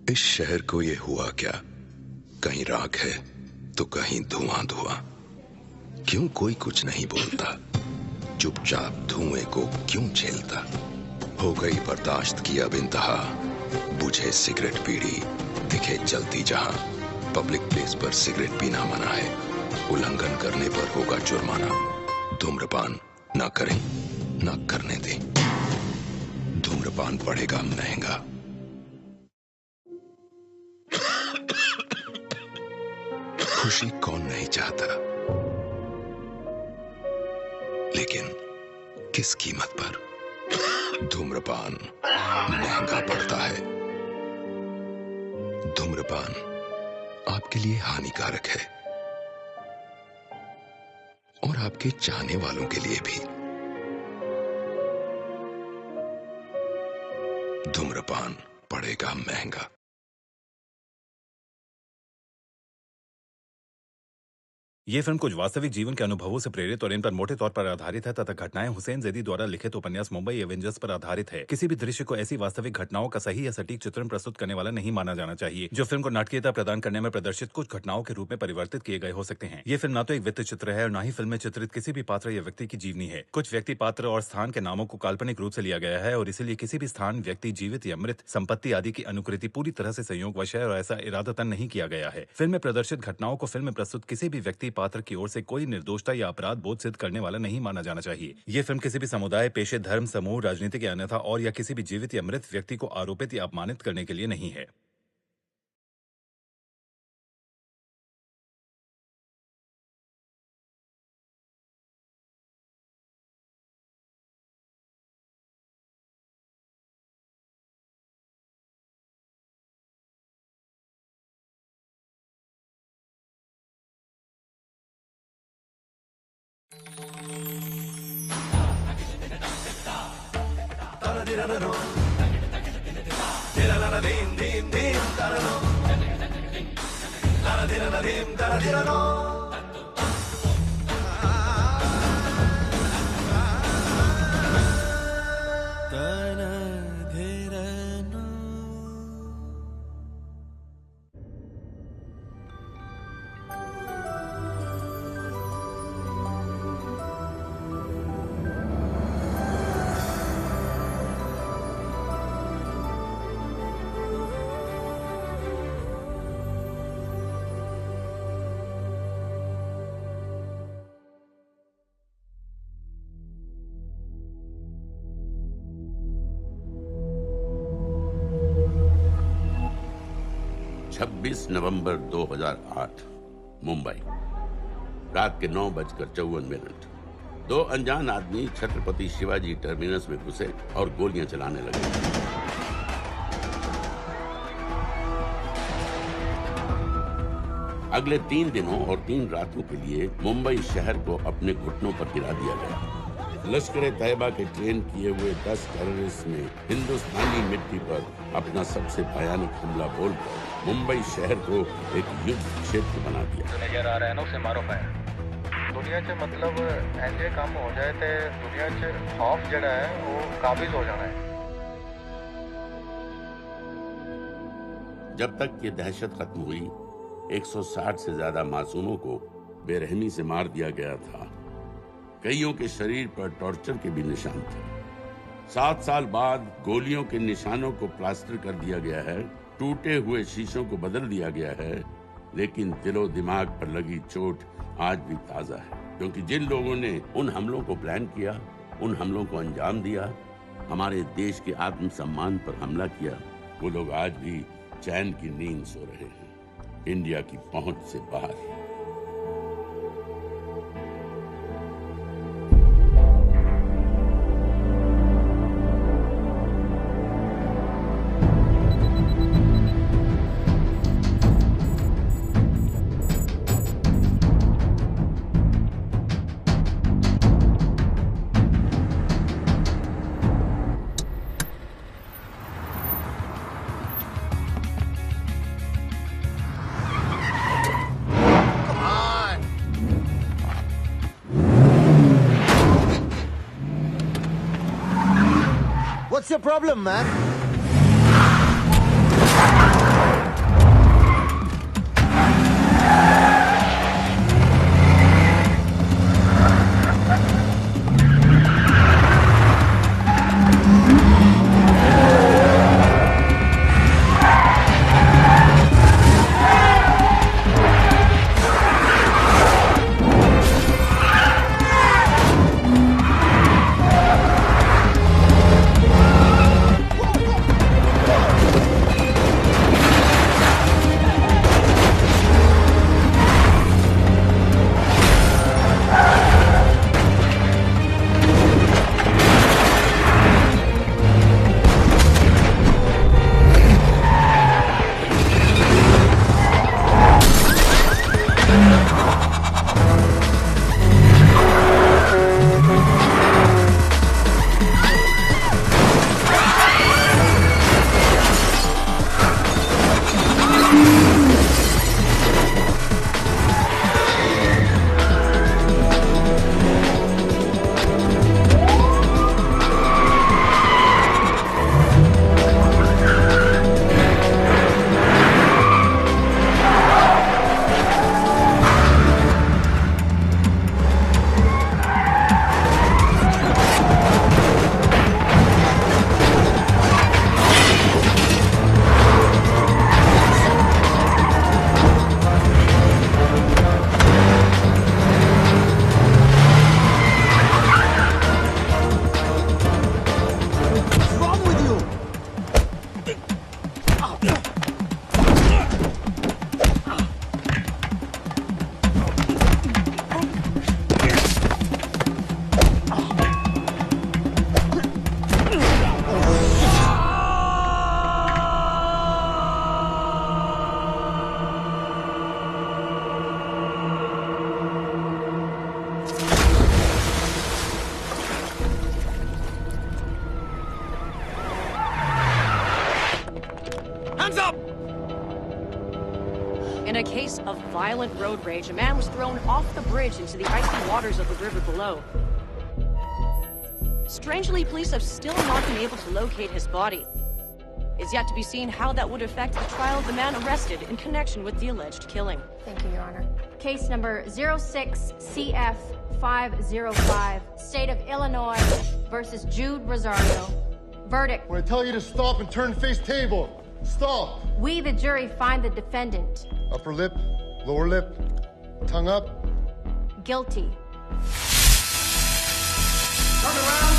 इस शहर को ये हुआ क्या? कहीं राख है तो कहीं धुआं धुआं। क्यों कोई कुछ नहीं बोलता? चुपचाप धुएं को क्यों झेलता? हो गई बर्दाश्त की अब इंतहा। बुझे सिगरेट बीड़ी दिखे जलती जहां। पब्लिक प्लेस पर सिगरेट पीना मना है, उल्लंघन करने पर होगा जुर्माना। धूम्रपान ना करें ना करने दें, धूम्रपान पड़ेगा महंगा। खुशी कौन नहीं चाहता, लेकिन किस कीमत पर? धूम्रपान महंगा पड़ता है। धूम्रपान आपके लिए हानिकारक है और आपके चाहने वालों के लिए भी। धूम्रपान पड़ेगा महंगा। ये फिल्म कुछ वास्तविक जीवन के अनुभवों से प्रेरित और इन पर मोटे तौर पर आधारित है तथा घटनाएं हुसैन जैदी द्वारा लिखित उपन्यास मुंबई एवेंजर्स पर आधारित है। किसी भी दृश्य को ऐसी वास्तविक घटनाओं का सही या सटीक चित्रण प्रस्तुत करने वाला नहीं माना जाना चाहिए, जो फिल्म को नाटकीयता प्रदान करने में प्रदर्शित कुछ घटनाओं के रूप में परिवर्तित किए गए हो सकते हैं। ये फिल्म ना तो एक वित्त चित्र है और न ही फिल्म में चित्रित किसी भी पात्र या व्यक्ति की जीवनी है। कुछ व्यक्ति, पात्र और स्थान के नामों को काल्पनिक रूप से लिया गया है और इसीलिए किसी भी स्थान, व्यक्ति, जीवित या मृत, संपत्ति आदि की अनुकृति पूरी तरह से संयोगवश है और ऐसा इरादतन नहीं किया गया है। फिल्म में प्रदर्शित घटनाओं को फिल्म में प्रस्तुत किसी भी व्यक्ति, पात्र की ओर से कोई निर्दोषता या अपराध बोध सिद्ध करने वाला नहीं माना जाना चाहिए। ये फिल्म किसी भी समुदाय, पेशे, धर्म, समूह, राजनीतिक या अन्यथा और या किसी भी जीवित या मृत व्यक्ति को आरोपित या अपमानित करने के लिए नहीं है। नवंबर 2008 मुंबई, रात के 9:54। दो अनजान आदमी छत्रपति शिवाजी टर्मिनस में घुसे और गोलियां चलाने लगे। अगले 3 दिनों और 3 रातों के लिए मुंबई शहर को अपने घुटनों पर गिरा दिया गया। लश्कर तैयबा के ट्रेन किए हुए 10 टेररिस्ट ने हिंदुस्तानी मिट्टी पर अपना सबसे भयानक हमला बोलकर मुंबई शहर को एक युद्ध क्षेत्र बना दिया। जो नजर आ रहा है ना, उसे मारो फायर। दुनिया च मतलब ऐसे काम हो जाए तो दुनिया च खौफ जड़ा है वो काबिज हो जाना है। जब तक ये दहशत खत्म हुई, 160 से ज्यादा मासूमों को बेरहमी से मार दिया गया था। कईयों के शरीर पर टॉर्चर के भी निशान थे। 7 साल बाद गोलियों के निशानों को प्लास्टर कर दिया गया है, टूटे हुए शीशों को बदल दिया गया है, लेकिन दिलो दिमाग पर लगी चोट आज भी ताजा है। क्योंकि जिन लोगों ने उन हमलों को प्लान किया, उन हमलों को अंजाम दिया, हमारे देश के आत्मसम्मान पर हमला किया, वो लोग आज भी चैन की नींद सो रहे हैं, इंडिया की पहुंच से बाहर। What's your problem, man? case of violent road rage. A man was thrown off the bridge into the icy waters of the river below. Strangely, police have still not been able to locate his body. It's yet to be seen how that would affect the trial of the man arrested in connection with the alleged killing. Thank you, Your Honor. Case number 06-CF-505, State of Illinois versus Jude Rosario. Verdict. When I tell you to stop and turn face table, stop. We, the jury, find the defendant Upper lip, lower lip, tongue up. guilty. Turn around.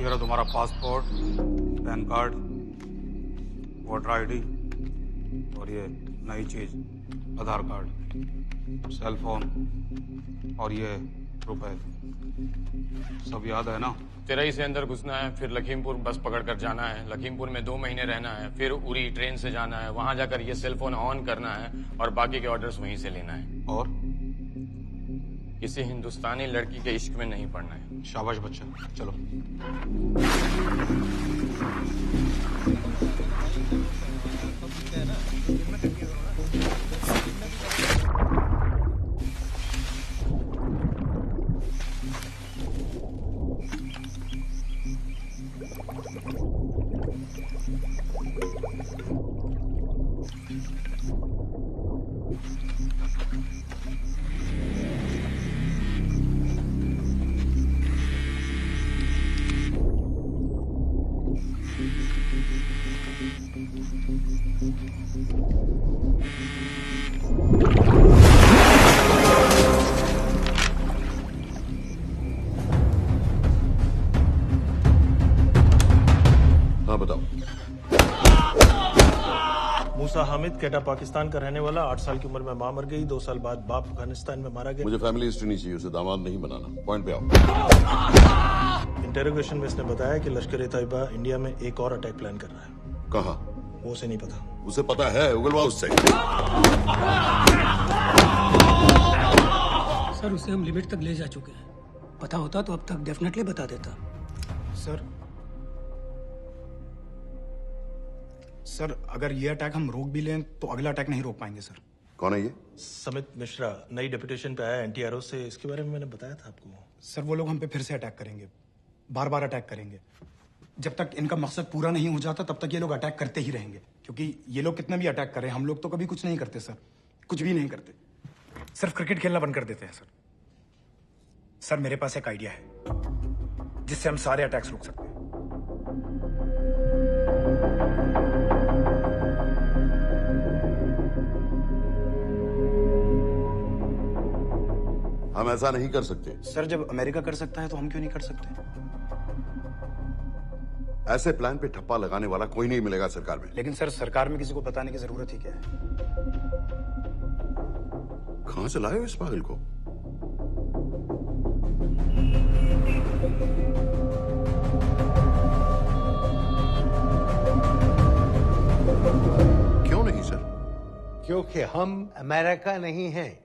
ये रहा तुम्हारा passport, pan card, voter ID और ये नई चीज आधार card, cell phone और ये रुपए। सब याद है ना? तिरई से अंदर घुसना है, फिर लखीमपुर बस पकड़कर जाना है, लखीमपुर में 2 महीने रहना है, फिर उरी ट्रेन से जाना है, वहां जाकर ये सेल फोन ऑन करना है और बाकी के ऑर्डर्स वहीं से लेना है। और किसी हिंदुस्तानी लड़की के इश्क में नहीं पड़ना है। शाबाश बच्चा, चलो। मूसा हामिद, केटा पाकिस्तान का रहने वाला, 8 साल की उम्र में मां मर गई, 2 साल बाद बाप अफगानिस्तान में मारा गया। मुझे फैमिली हिस्ट्री नहीं चाहिए, उसे दामाद नहीं बनाना। पॉइंट पे आओ। इंटेरोगेशन में इसने बताया कि लश्कर ए तैयबा इंडिया में एक और अटैक प्लान कर रहा है। कहाँ? वो उसे नहीं पता। उसे पता है, उगलवा उससे। सर, उसे हम लिमिट तक ले जा चुके हैं। पता होता तो अब तक डेफिनेटली बता देता। सर, अगर ये अटैक हम रोक भी लें तो अगला अटैक नहीं रोक पाएंगे सर। कौन है ये? समित मिश्रा, नई डेपुटेशन पे आया एंटी-एरो से। इसके बारे में मैंने बताया था आपको। सर, वो लोग हम पे फिर से अटैक करेंगे, बार बार अटैक करेंगे। जब तक इनका मकसद पूरा नहीं हो जाता तब तक ये लोग अटैक करते ही रहेंगे, क्योंकि ये लोग कितना भी अटैक करें, हम लोग तो कभी कुछ नहीं करते सर, कुछ भी नहीं करते। सिर्फ क्रिकेट खेलना बंद कर देते हैं सर। सर, मेरे पास एक आइडिया है जिससे हम सारे अटैक्स रोक सकते हैं। हम ऐसा नहीं कर सकते। सर, जब अमेरिका कर सकता है तो हम क्यों नहीं कर सकते? ऐसे प्लान पे ठप्पा लगाने वाला कोई नहीं मिलेगा सरकार में। लेकिन सर, सरकार में किसी को बताने की जरूरत ही क्या है? कहां से लाए हो इस पागल को? क्यों नहीं सर? क्योंकि हम अमेरिका नहीं हैं।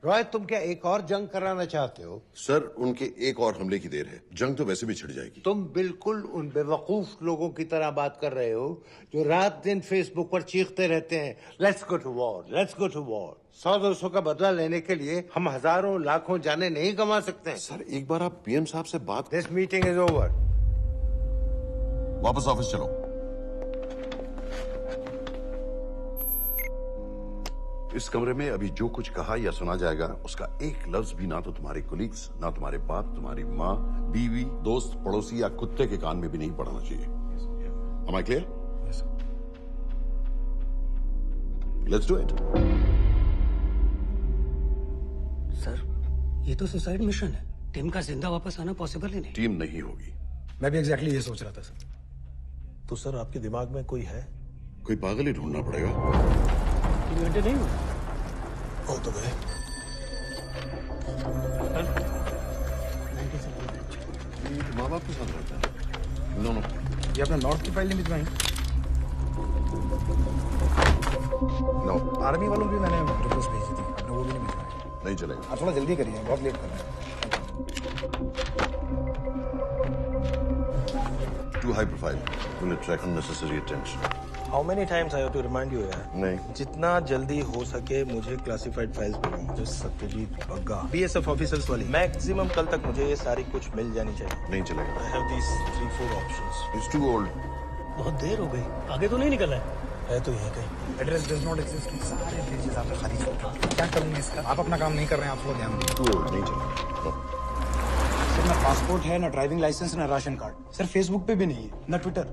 रॉय, तुम क्या एक और जंग कराना चाहते हो? सर, उनके एक और हमले की देर है, जंग तो वैसे भी छिड़ जाएगी। तुम बिल्कुल उन बेवकूफ लोगों की तरह बात कर रहे हो जो रात दिन फेसबुक पर चीखते रहते हैं, let's go to war, let's go to war. 100-200 का बदला लेने के लिए हम हजारों लाखों जाने नहीं कमा सकते। सर, एक बार आप पीएम साहब से बात। This meeting is over. वापस ऑफिस चलो। इस कमरे में अभी जो कुछ कहा या सुना जाएगा उसका एक लफ्ज भी ना तो तुम्हारे कोलीग्स, ना तुम्हारे बाप, तुम्हारी माँ, बीवी, दोस्त, पड़ोसी या कुत्ते के कान में भी नहीं पड़ना चाहिए। Am I clear? Yes, sir. Let's do it. Sir, ये तो सुसाइड मिशन है। टीम का जिंदा वापस आना पॉसिबल ही नहीं। टीम नहीं होगी। मैं भी एग्जैक्टली ये सोच रहा था सर। तो सर, आपके दिमाग में कोई है? कोई पागल ही ढूंढना पड़ेगा। 3 घंटे नहीं हुए। हो तो गए। माँ बाप के साथ रहता है? नो नो, ये अपना नॉर्थ की फाइल नहीं भिजवाई? नो। आर्मी वालों की मैंने रिक्वेस्ट भेजी थी, आपने वो भी नहीं भिजवाई। नहीं चलेगा। आप थोड़ा जल्दी करिए, बहुत लेट कर रहे हैं। Too high profile. Will attract unnecessary attention. How many times I have to remind you यार? नहीं। जितना जल्दी हो सके मुझे क्लासिफाइड फाइल्स बनाओ। जो सत्यजीत बग्गा BSF ऑफिसर्स वाली मैक्सिमम कल तक मुझे ये सारी कुछ मिल जानी चाहिए। नहीं चलेगा। I have these 3-4 options. He's too old. बहुत देर हो गई, आगे तो नहीं निकला है तो यहीं कहीं। एड्रेस डज नॉट एग्जिस्ट, सारे पेजेस आपने खाली छोड़ दिए। क्या करूंगी इसका? आप अपना काम नहीं कर रहे हैं, आप लोग ध्यान दीजिए। Too old, नहीं चलेगा। सर ना पासपोर्ट है, ना ड्राइविंग लाइसेंस, ना राशन कार्ड। सर फेसबुक पे भी नहीं है, ना ट्विटर।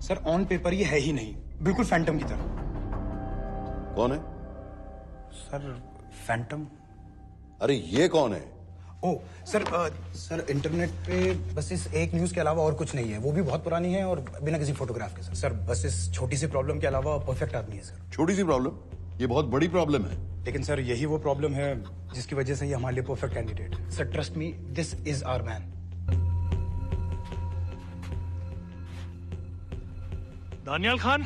सर ऑन पेपर ये है ही नहीं, बिल्कुल फैंटम की तरह। कौन है? Sir Phantom. अरे ये कौन है? ओ सर सर इंटरनेट पे बस इस एक न्यूज के अलावा और कुछ नहीं है, वो भी बहुत पुरानी है और बिना किसी फोटोग्राफ के। सर बस इस छोटी सी प्रॉब्लम के अलावा परफेक्ट आदमी है सर। छोटी सी प्रॉब्लम? ये बहुत बड़ी प्रॉब्लम है। लेकिन सर यही वो प्रॉब्लम है जिसकी वजह से ये हमारे लिए परफेक्ट कैंडिडेट है। Sir trust me, this is our man. Daniyal Khan.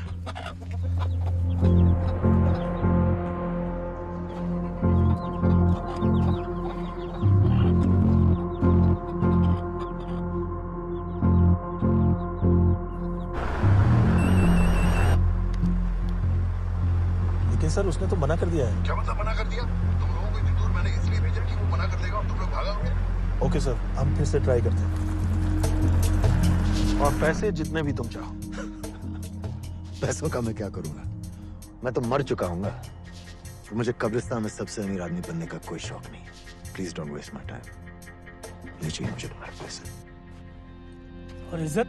लेकिन सर उसने तो मना कर दिया है। क्या मतलब मना कर दिया? तुम लोगों को इतनी दूर मैंने इसलिए भेजा कि वो मना कर देगा और तुम लोग भागोगे। ओके सर, हम फिर से ट्राई करते हैं। और पैसे जितने भी तुम चाहो। पैसों का मैं क्या करूंगा? मैं तो मर चुका हूँ। तो मुझे कब्रिस्तान में सबसे अमीर आदमी बनने का कोई शौक नहीं। Please don't waste my time. नहीं चाहिए मुझे तुम्हारे पैसे। और इज्जत?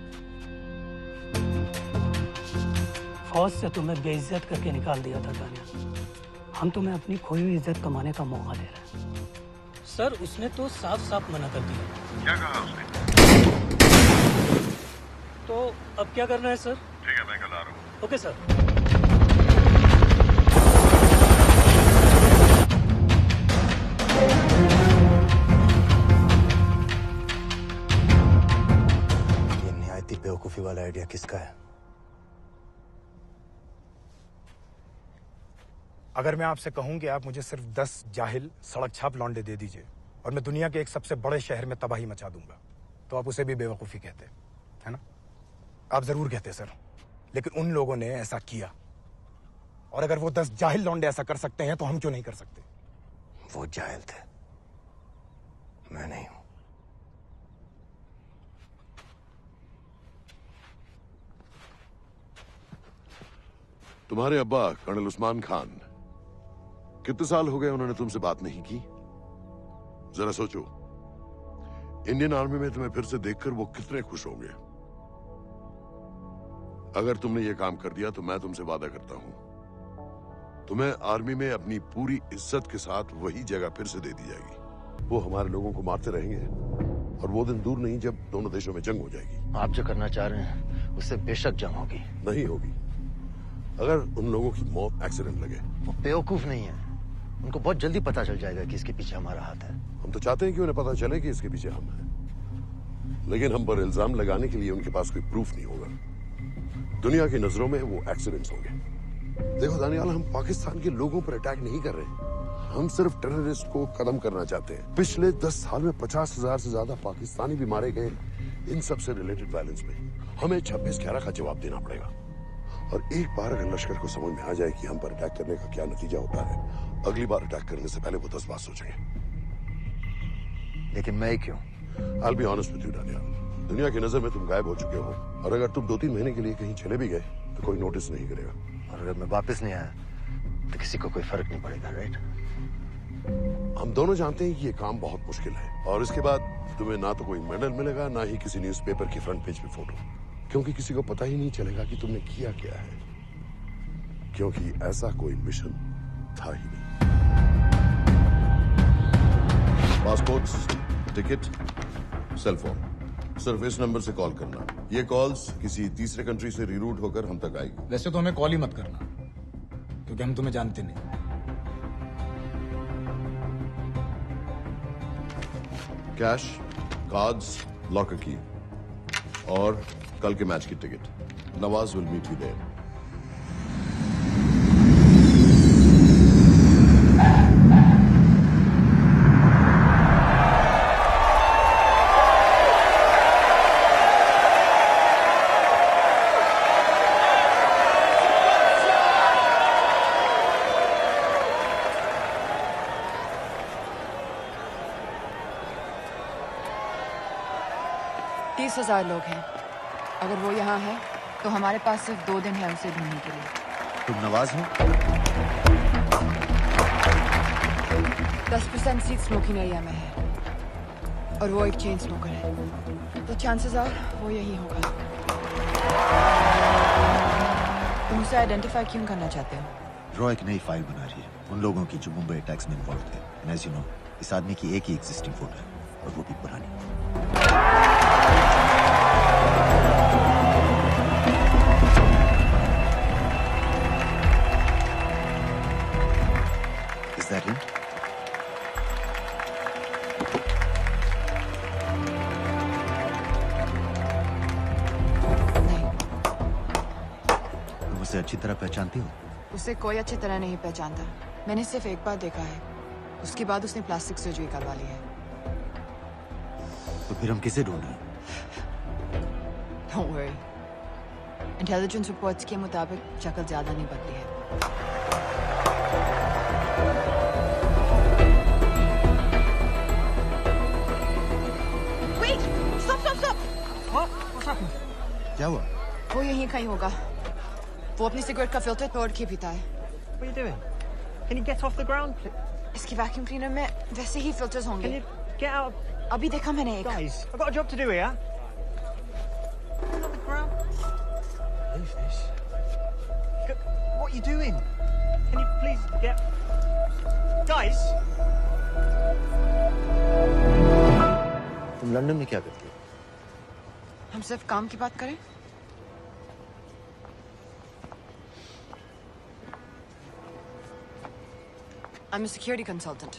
फौज से तुम्हें बेइज्जत करके निकाल दिया था दानिया। हम तुम्हें अपनी खोई हुई इज्जत कमाने का मौका दे रहे हैं। सर उसने तो साफ साफ मना कर दिया। क्या कहा उसने? तो अब क्या करना है सर? ठीक है, मैं कल आ रहा हूँ। Okay sir. ये निहायती बेवकूफी वाला आइडिया किसका है? अगर मैं आपसे कहूं कि आप मुझे सिर्फ 10 जाहिल सड़क छाप लौंडे दे दीजिए और मैं दुनिया के एक सबसे बड़े शहर में तबाही मचा दूंगा, तो आप उसे भी बेवकूफी कहते है ना? आप जरूर कहते सर, लेकिन उन लोगों ने ऐसा किया। और अगर वो 10 जाहिल लौंडे ऐसा कर सकते हैं तो हम क्यों नहीं कर सकते? वो जाहिल थे, मैं नहीं हूं। तुम्हारे अब्बा कर्नल उस्मान खान, कितने साल हो गए उन्होंने तुमसे बात नहीं की? जरा सोचो, इंडियन आर्मी में तुम्हें फिर से देखकर वो कितने खुश होंगे। अगर तुमने ये काम कर दिया तो मैं तुमसे वादा करता हूं, तुम्हें आर्मी में अपनी पूरी इज्जत के साथ वही जगह फिर से दे दी जाएगी। वो हमारे लोगों को मारते रहेंगे और वो दिन दूर नहीं जब दोनों देशों में जंग हो जाएगी। आप जो करना चाह रहे हैं उससे बेशक जंग होगी। नहीं होगी। अगर उन लोगों की मौत एक्सीडेंट लगे। वो बेवकूफ नहीं है, उनको बहुत जल्दी पता चल जाएगा कि इसके पीछे हमारा हाथ है। हम तो चाहते हैं कि उन्हें पता चले कि इसके पीछे हम हैं, लेकिन हम पर इल्जाम लगाने के लिए उनके पास कोई प्रूफ नहीं होगा। दुनिया की नजरों में वो एक्सीडेंट्स होंगे। देखो दानियाल, हम पाकिस्तान के लोगों पर अटैक नहीं कर रहे, हम सिर्फ टेररिस्ट को खत्म करना चाहते हैं। पिछले 10 साल में 50,000 से ज्यादा पाकिस्तानी भी मारे गए इन सब से रिलेटेड वायलेंस में। हमें 26/11 का जवाब देना पड़ेगा। और एक बार अगर लश्कर को समझ में आ जाए कि हम पर अटैक करने का क्या नतीजा होता है, अगली बार अटैक करने से पहले वो 10 बार सोचेंगे। लेकिन मैं क्यों? I'll be honest with you, Daniyal, दुनिया की नजर में तुम गायब हो चुके हो, और अगर तुम 2-3 महीने के लिए कहीं चले भी गए तो कोई नोटिस नहीं करेगा। और अगर मैं वापस नहीं आया तो किसी को कोई फर्क नहीं पड़ेगा, राइट? हम दोनों जानते हैं कि ये काम बहुत मुश्किल है, और इसके बाद तुम्हें ना तो कोई मेडल मिलेगा, ना ही किसी न्यूज़पेपर की फ्रंट पेज पे फोटो, क्योंकि किसी को पता ही नहीं चलेगा कि तुमने किया क्या है, क्योंकि ऐसा कोई मिशन था ही नहीं। पासपोर्ट, टिकट, सेल फोन, सिर्फ इस नंबर से कॉल करना। ये कॉल्स किसी तीसरे कंट्री से रीरूट होकर हम तक आएगी। वैसे तो हमें कॉल ही मत करना, क्योंकि हम तुम्हें जानते नहीं। कैश, कार्ड्स, लॉकर की और कल के मैच की ticket. Nawaz will meet you there. लोग हैं. अगर वो यहाँ है तो हमारे पास सिर्फ 2 दिन है उसे ढूंढने के लिए. तुम नवाज हो? 10% सीट स्मोकिंग एरिया में है और वो एक चेन स्मोकर है, तो चांसेस आर वो यही होगा. तुम उसे आइडेंटिफाई क्यों करना चाहते हो? रॉ एक नई फाइल बना रही है उन लोगों की जो मुंबई अटैक्स में इन्वॉल्व थे. एंड एज यू नो, इस आदमी की एक ही एग्जिस्टिंग फोटो है और वो भी पुरानी. Is that him? नहीं. तुम उसे अच्छी तरह पहचानती हो? उसे कोई अच्छी तरह नहीं पहचानता. मैंने सिर्फ एक बार देखा है. उसके बाद उसने प्लास्टिक सर्जरी करवा ली है. तो फिर हम किसे ढूंढ रहे हैं? Don't worry. इंटेलिजेंस रिपोर्ट्स के मुताबिक शक्ल ज्यादा नहीं बदली है. Wait! Stop! Stop! Stop! What's happened? क्या हुआ? वो यहीं कहीं होगा. वो अपनी सिगरेट का फिल्टर तोड़ के पीता है. What are you doing? Can you get off the ground, please? इसकी वैक्यूम क्लीनर में वैसे ही फिल्टर्स होंगे. Can you get out? अभी देखा मैंने एक. Guys, I've got a job to do here. Get off the ground. Leave this. What are you doing? Can you please get... Guys! तुम London में क्या करती हो? हम सिर्फ काम की बात करें. I'm a security consultant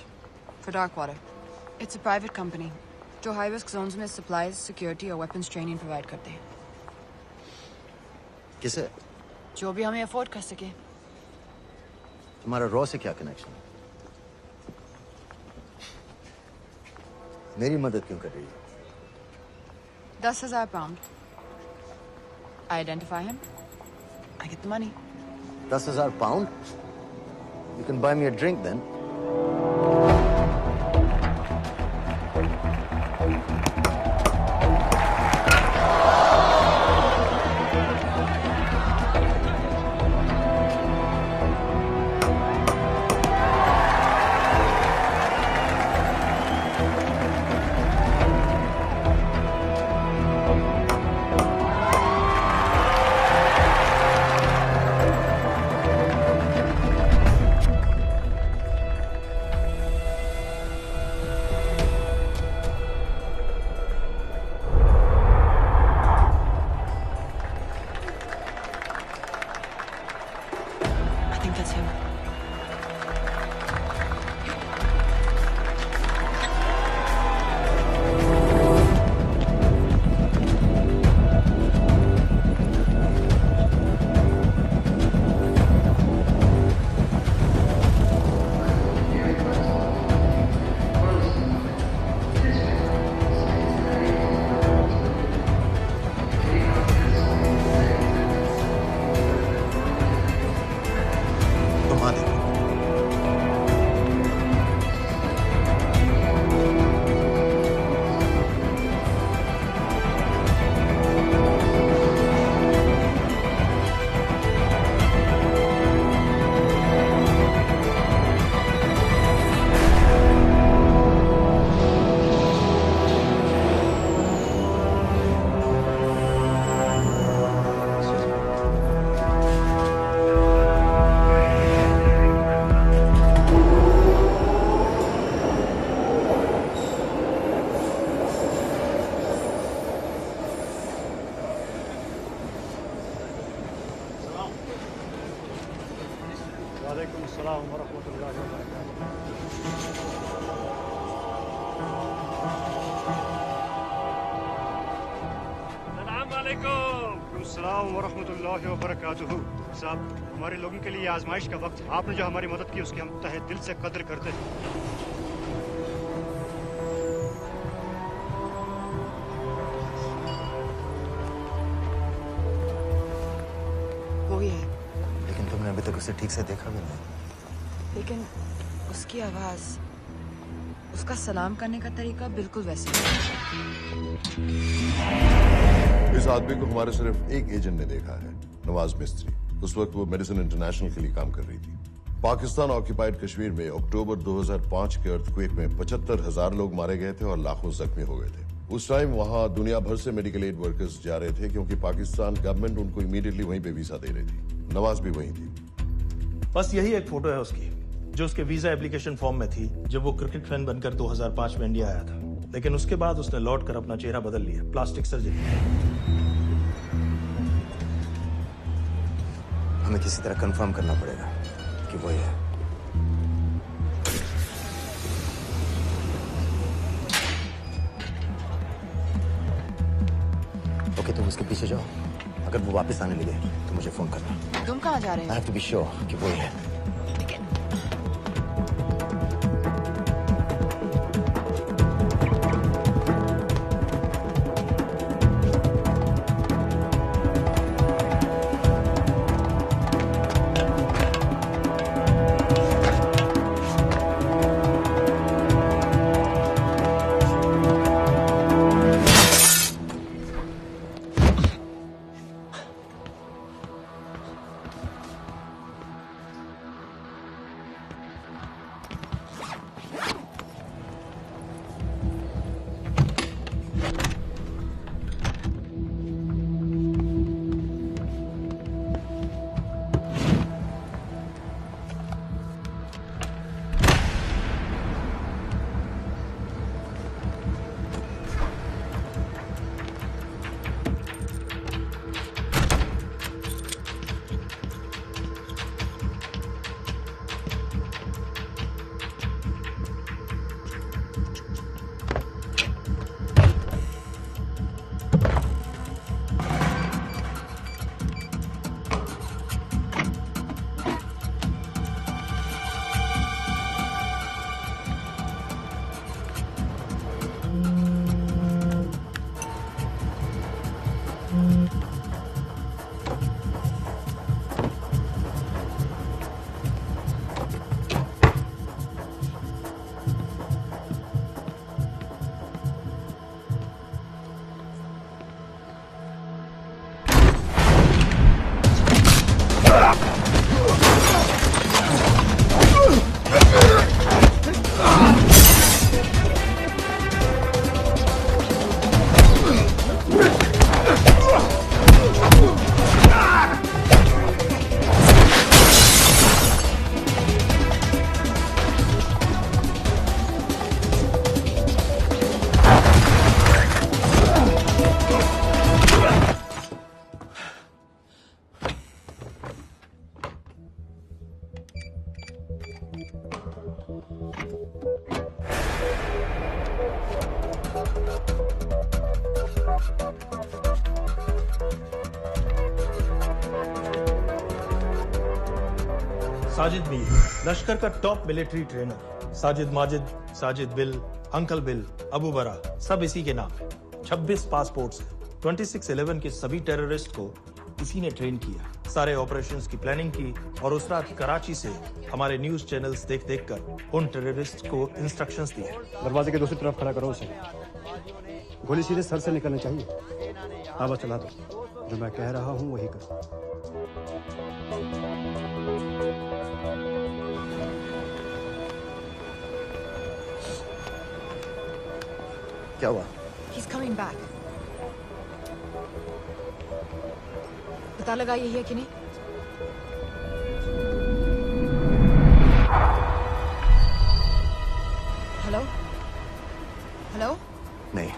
for Darkwater. It's a private company जो high risk zones में supplies, security और weapons training provide करते हैं. किसे? जो भी हमें अफोर्ड कर सके. तुम्हारा रॉ से क्या कनेक्शन है? मेरी मदद क्यों कर रही है? 10,000 pound. I identify him. I get the money. 10,000 pound? You can buy me a drink then. अस्सलाम वरहमतुल्लाहि वबरकातुहू। अस्सलाम वरहमतुल्लाहि वबरकातुहू। साहब, हमारे लोगों के लिए आजमाइश का वक्त है। आपने जो हमारी मदद की उसकी हम तहे दिल से कदर करते हैं। वो ही है, लेकिन तुमने अभी तक उसे ठीक से देखा भी नहीं। लेकिन उसकी आवाज, उसका सलाम करने का तरीका बिल्कुल वैसे ही है। इस आदमी को हमारे सिर्फ एक एजेंट ने देखा है, नवाज मिस्त्री। उस वक्त वो मेडिसिन इंटरनेशनल के लिए काम कर रही थी। पाकिस्तान ऑक्यूपाइड कश्मीर में अक्टूबर 2005 के अर्थक्वेक में 75,000 लोग मारे गए थे और लाखों जख्मी हो गए थे। उस टाइम वहां दुनिया भर से मेडिकल एड वर्कर्स जा रहे थे क्योंकि पाकिस्तान गवर्नमेंट उनको इमीडिएटली वहीं पे वीजा दे रही थी। नवाज भी वहीं थी। बस यही एक फोटो है उसकी, जो उसके वीजा एप्लीकेशन फॉर्म में थी जब वो क्रिकेट फैन बनकर 2005 में इंडिया आया था। लेकिन उसके बाद उसने लौटकर अपना चेहरा बदल लिया, प्लास्टिक सर्जरी। हमें किसी तरह कंफर्म करना पड़ेगा कि वो ही है। ओके, तुम उसके पीछे जाओ। अगर वो वापस आने लगे तो मुझे फोन करना। तुम कहाँ जा रहे I हैं? have to be sure कि वो ही है। साजिद मीर, लश्कर का top military trainer. Sajid Majid, Sajid bill, uncle bill, Abu बरा, सब इसी के नाम है। 26 पासपोर्ट्स हैं। 26/11 के सभी टेररिस्ट को इसी ने ट्रेन किया, सारे ऑपरेशंस की प्लानिंग की और उस रात कराची से हमारे न्यूज चैनल्स देख देख कर उन टेररिस्ट को इंस्ट्रक्शंस दिए। दरवाजे के दूसरी तरफ खड़ा करो उसे। गोली सीधे सर से निकलनी चाहिए। हाँ बस चला दो। जो मैं कह रहा हूँ वही कर। क्या हुआ? He's coming back. पता लगा यही है कि नहीं? हेलो? हेलो? नहीं,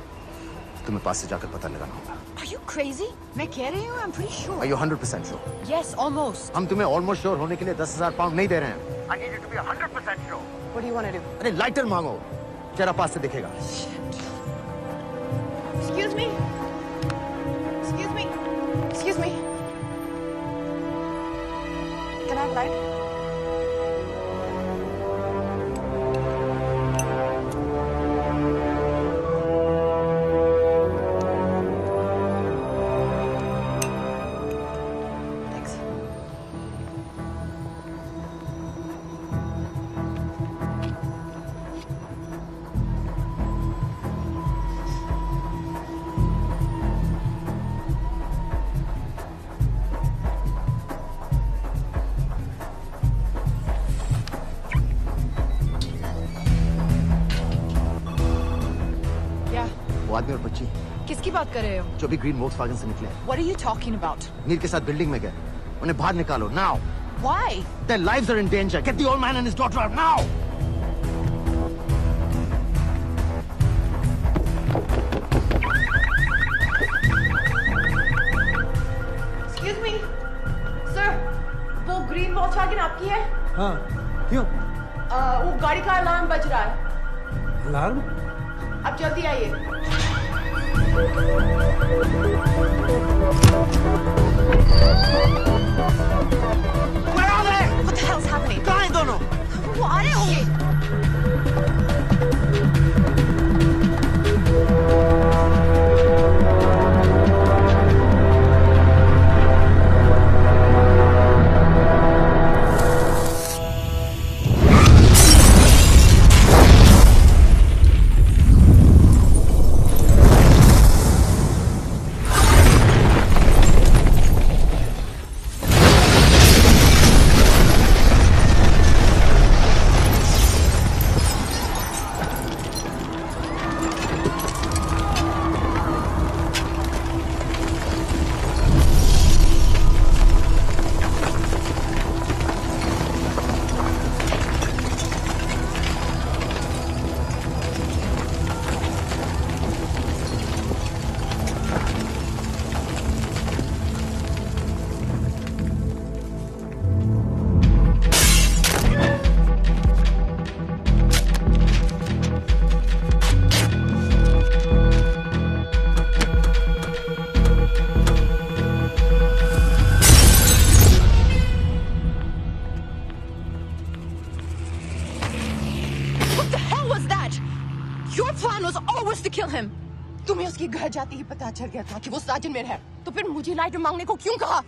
तुम्हें पास से जाकर पता लगाना होगा। Are you crazy? मैं कह रही हूँ, I'm pretty sure. Are you 100% sure? Yes, almost. हम तुम्हें ऑलमोस्ट श्योर होने के लिए 10,000 पाउंड नहीं दे रहे हैं। I need you to be 100% sure. What do you want to do? अरे लाइटर मांगो, चेहरा पास से दिखेगा। Excuse me? Excuse me? Excuse me. Can I have light? आदमी और बच्ची किसकी बात कर रहे हो? जो भी ग्रीन वोक्सवैगन से निकले। What are you talking about? नीर के साथ बिल्डिंग में गए। उन्हें बाहर निकालो now. Why? Their lives are in danger. Get the old man and his daughter out now. Excuse me, sir. वो ग्रीन वोक्सवैगन आपकी है? हाँ, क्यों? वो गाड़ी का अलार्म बज रहा है। अलार्म? आप जल्दी आइए। Where are they? What the hell's happening? कहाँ हैं दोनों? वो आ रहे होंगे। तुम्हें उसके घर जाते ही पता चल गया था कि वो साजन में है, तो फिर मुझे लाइटर मांगने को क्यों कहा?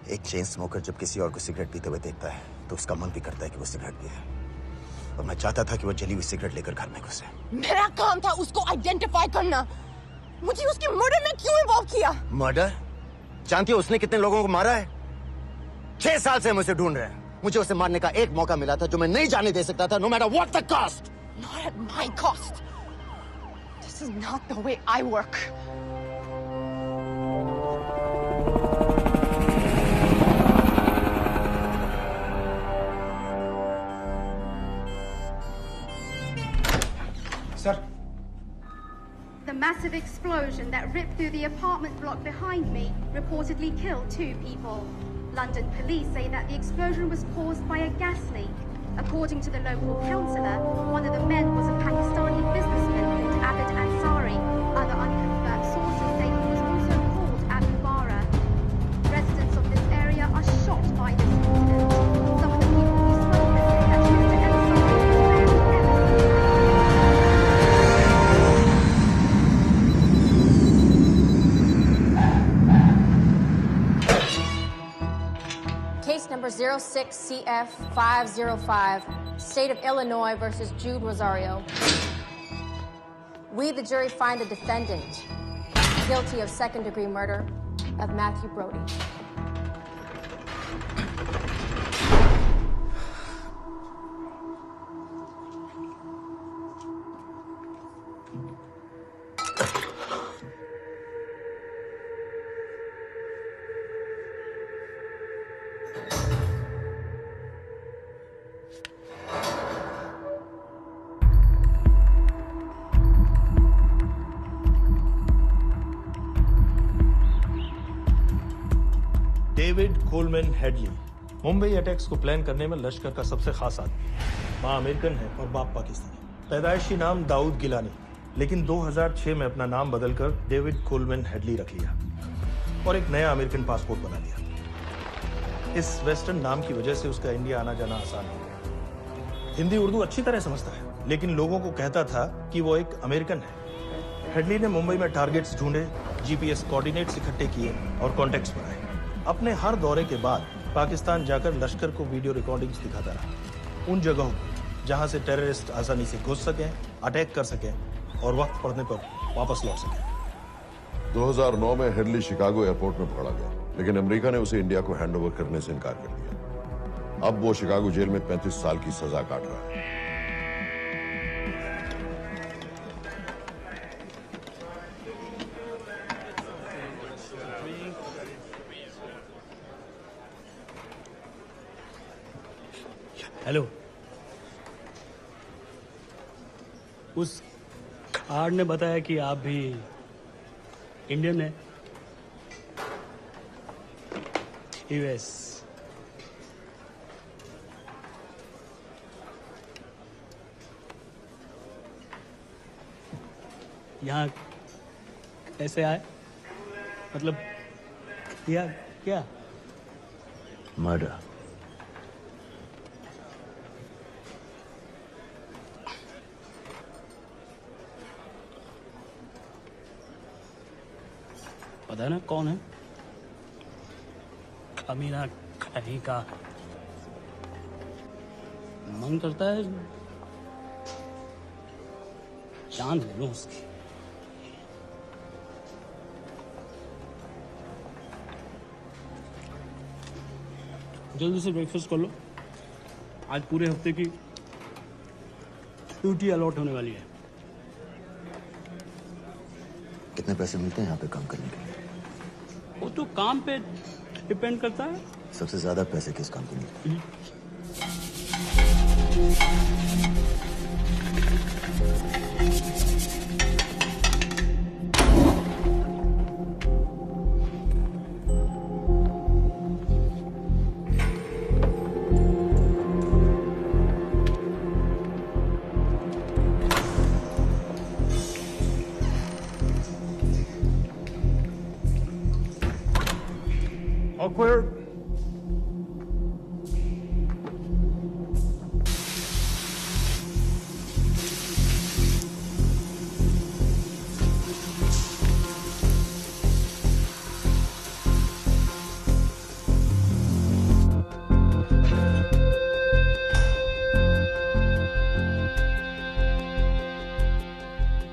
एक चेन स्मोकर जब किसी और को सिगरेट पीते हुए देखता है तो उसका मन भी करता है कि वो सिगरेट पिए, और मैं चाहता था कि वो जली हुई सिगरेट लेकर घर में घुसे। मेरा काम था उसको आइडेंटिफाई करना। मुझे उसके मर्डर में क्यों इन्वॉल्व किया? मर्डर? जानती हो उसने कितने लोगों को मारा है? 6 साल से हम उसे ढूंढ रहे हैं। मुझे उसे मारने का एक मौका मिला था जो मैं नहीं जाने दे सकता था, no matter what the cost. Not at my cost. This is not the way I work. Sir. The massive explosion that ripped through the apartment block behind me reportedly killed 2 people. London police say that the explosion was caused by a gas leak. According to the local councillor, one of the men was a Pakistani businessman called Abid Ansari. Other unconfirmed sources say he was also called Abu Bara. Residents of this area are shocked by this incident. Some of the people we spoke with say that Mr. Ansari was very Case number 06CF505, State of Illinois versus Jude Rosario. We, the jury, find the defendant guilty of second-degree murder of Matthew Brody. David Coleman Headley Mumbai attacks को plan करने में लश्कर का सबसे खास आदमी। मां American है और बाप पाकिस्तानी। पैदाइशी नाम दाऊद गिलानी, लेकिन 2006 में अपना नाम बदलकर डेविड कोलमैन हेडली रख लिया। और एक नया अमेरिकन पासपोर्ट बना लिया। इस वेस्टर्न नाम की वजह से उसका इंडिया आना जाना आसान हो गया। हिंदी उर्दू अच्छी तरह समझता है, लेकिन लोगों को कहता था कि वो एक अमेरिकन है। हेडली ने मुंबई में टारगेट्स ढूंढे, जीपीएस कोऑर्डिनेट्स इकट्ठे किए और कॉन्टेक्ट्स बनाए। अपने हर दौरे के बाद पाकिस्तान जाकर लश्कर को वीडियो रिकॉर्डिंग्स दिखाता रहा, उन जगहों पर जहां से टेररिस्ट आसानी से घुस सकें, अटैक कर सकें और वक्त पड़ने पर वापस लौट सकें। 2009 में हेडली शिकागो एयरपोर्ट में पकड़ा गया, लेकिन अमेरिका ने उसे इंडिया को हैंडओवर करने से इनकार कर दिया। अब वो शिकागो जेल में 35 साल की सजा काट रहा है। हेलो, उस कार्ड ने बताया कि आप भी इंडियन है। यूएस। यहाँ कैसे आए? मतलब किया क्या? मर्डर। पता ना कौन है? कमीना कहीं का। मन करता है जान ले लूं उसकी। जल्दी से ब्रेकफास्ट कर लो, आज पूरे हफ्ते की ड्यूटी अलॉट होने वाली है। कितने पैसे मिलते हैं यहाँ पे काम करने के लिए? वो तो काम पे डिपेंड करता है। सबसे ज्यादा पैसे किस काम के मिलते हैं? All clear?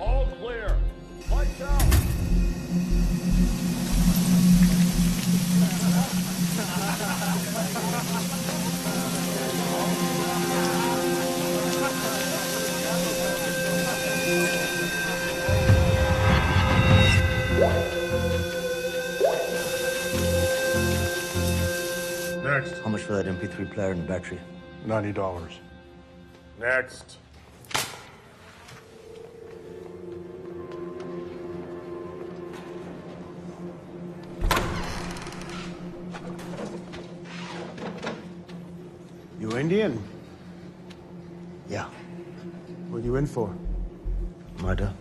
All clear. Lights out. Next. How much for that MP3 player and battery? $90. Next. You Indian? Yeah. What are you in for? Murder.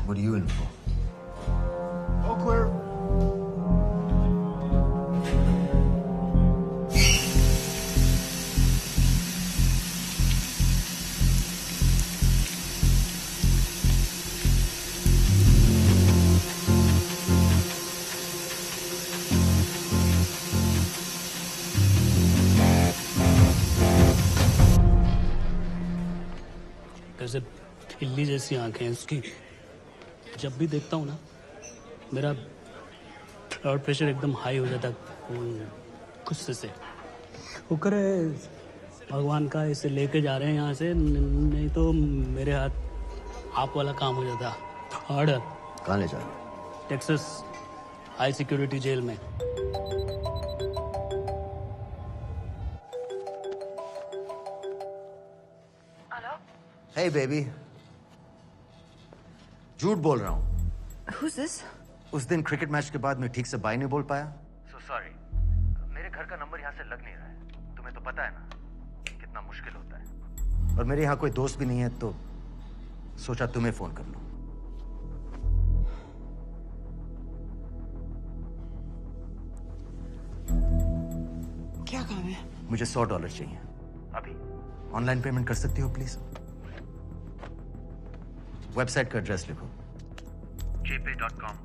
What are you in for? All clear. कैसे खिल्ली जैसी आंखें हैं उसकी। जब भी देखता हूँ ना, मेरा ब्लड प्रेशर एकदम हाई हो जाता है गुस्से से। शुक्र है भगवान का इसे लेके जा रहे हैं यहाँ से, नहीं तो मेरे हाथ आप वाला काम हो जाता। ऑर्डर। कहाँ ले जा रहे हो? टेक्सास हाई सिक्योरिटी जेल में। Hey baby. झूठ बोल रहा हूँ। Who's this? उस दिन क्रिकेट मैच के बाद मैं ठीक से बाय नहीं बोल पाया। So sorry. मेरे घर का नंबर यहाँ से लग नहीं रहा है। तुम्हें तो पता है ना कितना मुश्किल होता है। और मेरे यहाँ कोई दोस्त भी नहीं है, तो सोचा तुम्हें फोन कर लूं। मुझे $100 चाहिए अभी। ऑनलाइन पेमेंट कर सकती हो प्लीज? वेबसाइट का एड्रेस लिखो। jpay.com,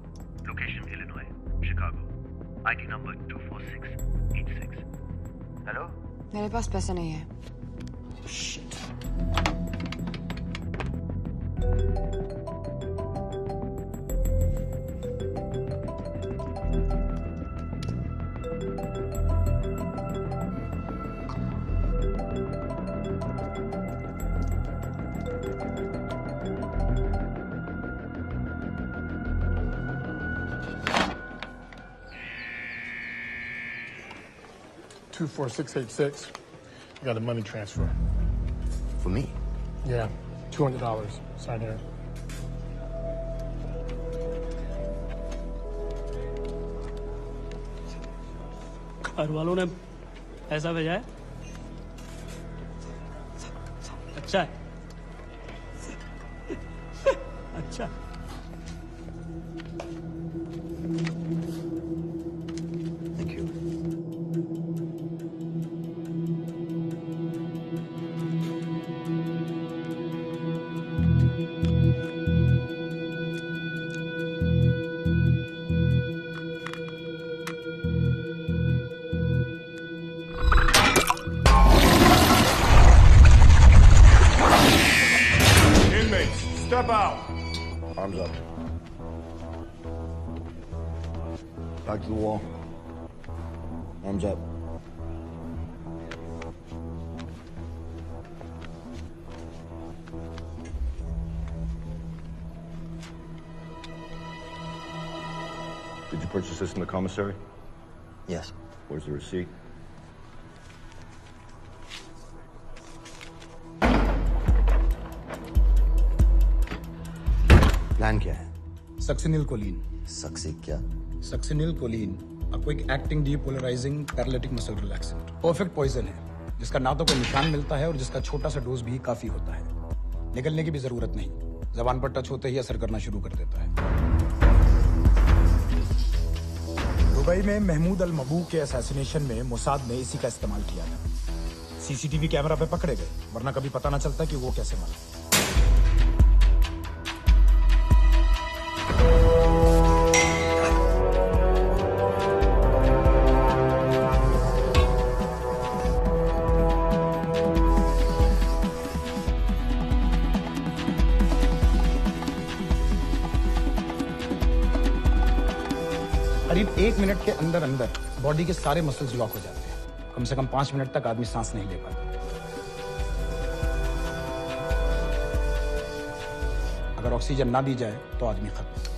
location Illinois, Chicago, ID number 24686। Hello? मेरे पास पैसे नहीं है। Shit. $24686. I got a money transfer. For me? Yeah, $200. Sign here. घर वालों ने पैसा भेजा है? अच्छा है। अच्छा। Thank you. Inmates, step out. Arms up. Back to the wall. Arms up. Did you purchase this in the commissary? Yes. Where's the receipt? Plan क्या है? Succinyl choline. सक्सी क्या? Succinyl choline, a quick acting depolarising paralytic muscle relaxant. Perfect poison है जिसका ना तो कोई निशान मिलता है और जिसका छोटा सा डोज भी काफी होता है। निकलने की भी जरूरत नहीं, जबान पर टच होते ही असर करना शुरू कर देता है। दुबई में महमूद अल मबू के असैसिनेशन में मोसाद ने इसी का इस्तेमाल किया था। सीसीटीवी कैमरा पे पकड़े गए, वरना कभी पता ना चलता कि वो कैसे मरा। करीब 1 मिनट के अंदर अंदर बॉडी के सारे मसल्स लॉक हो जाते हैं। कम से कम 5 मिनट तक आदमी सांस नहीं ले पाता। अगर ऑक्सीजन ना दी जाए तो आदमी खत्म।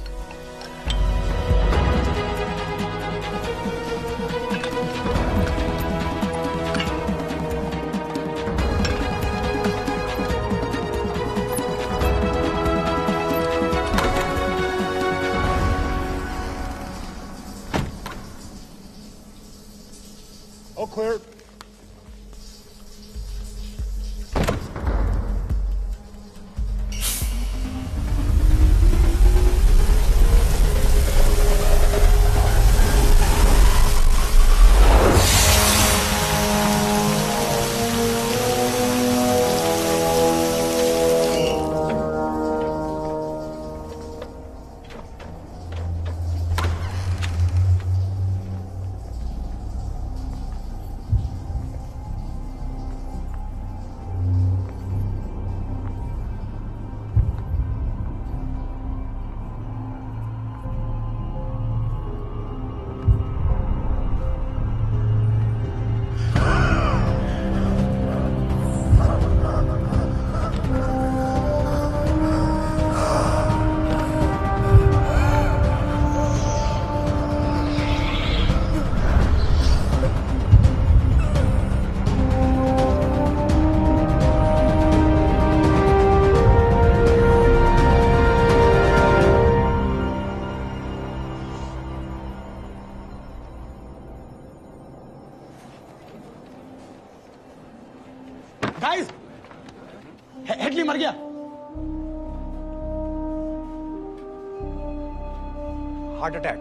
All clear. गाइस, हेडली मर गया। Heart attack.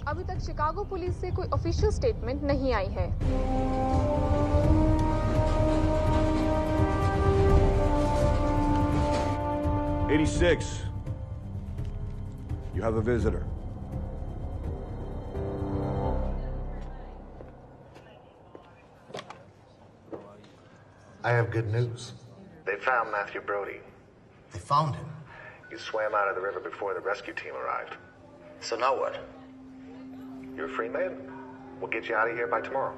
अभी तक शिकागो पुलिस से कोई ऑफिशियल स्टेटमेंट नहीं आई है। You have a visitor. I have good news. They found Matthew Brody. They found him? He swam out of the river before the rescue team arrived. So now what? You're a free man? We'll get you out of here by tomorrow.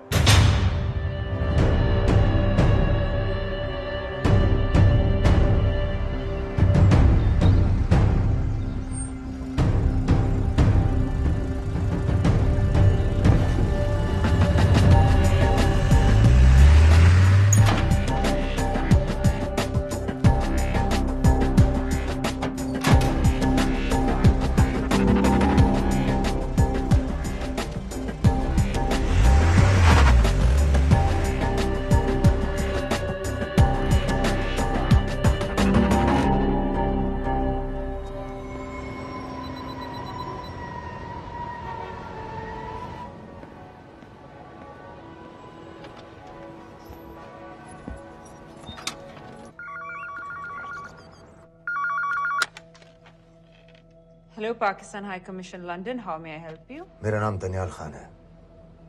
Hello, Pakistan High Commission, London. How may I help you? मेरा नाम दनियाल खान है।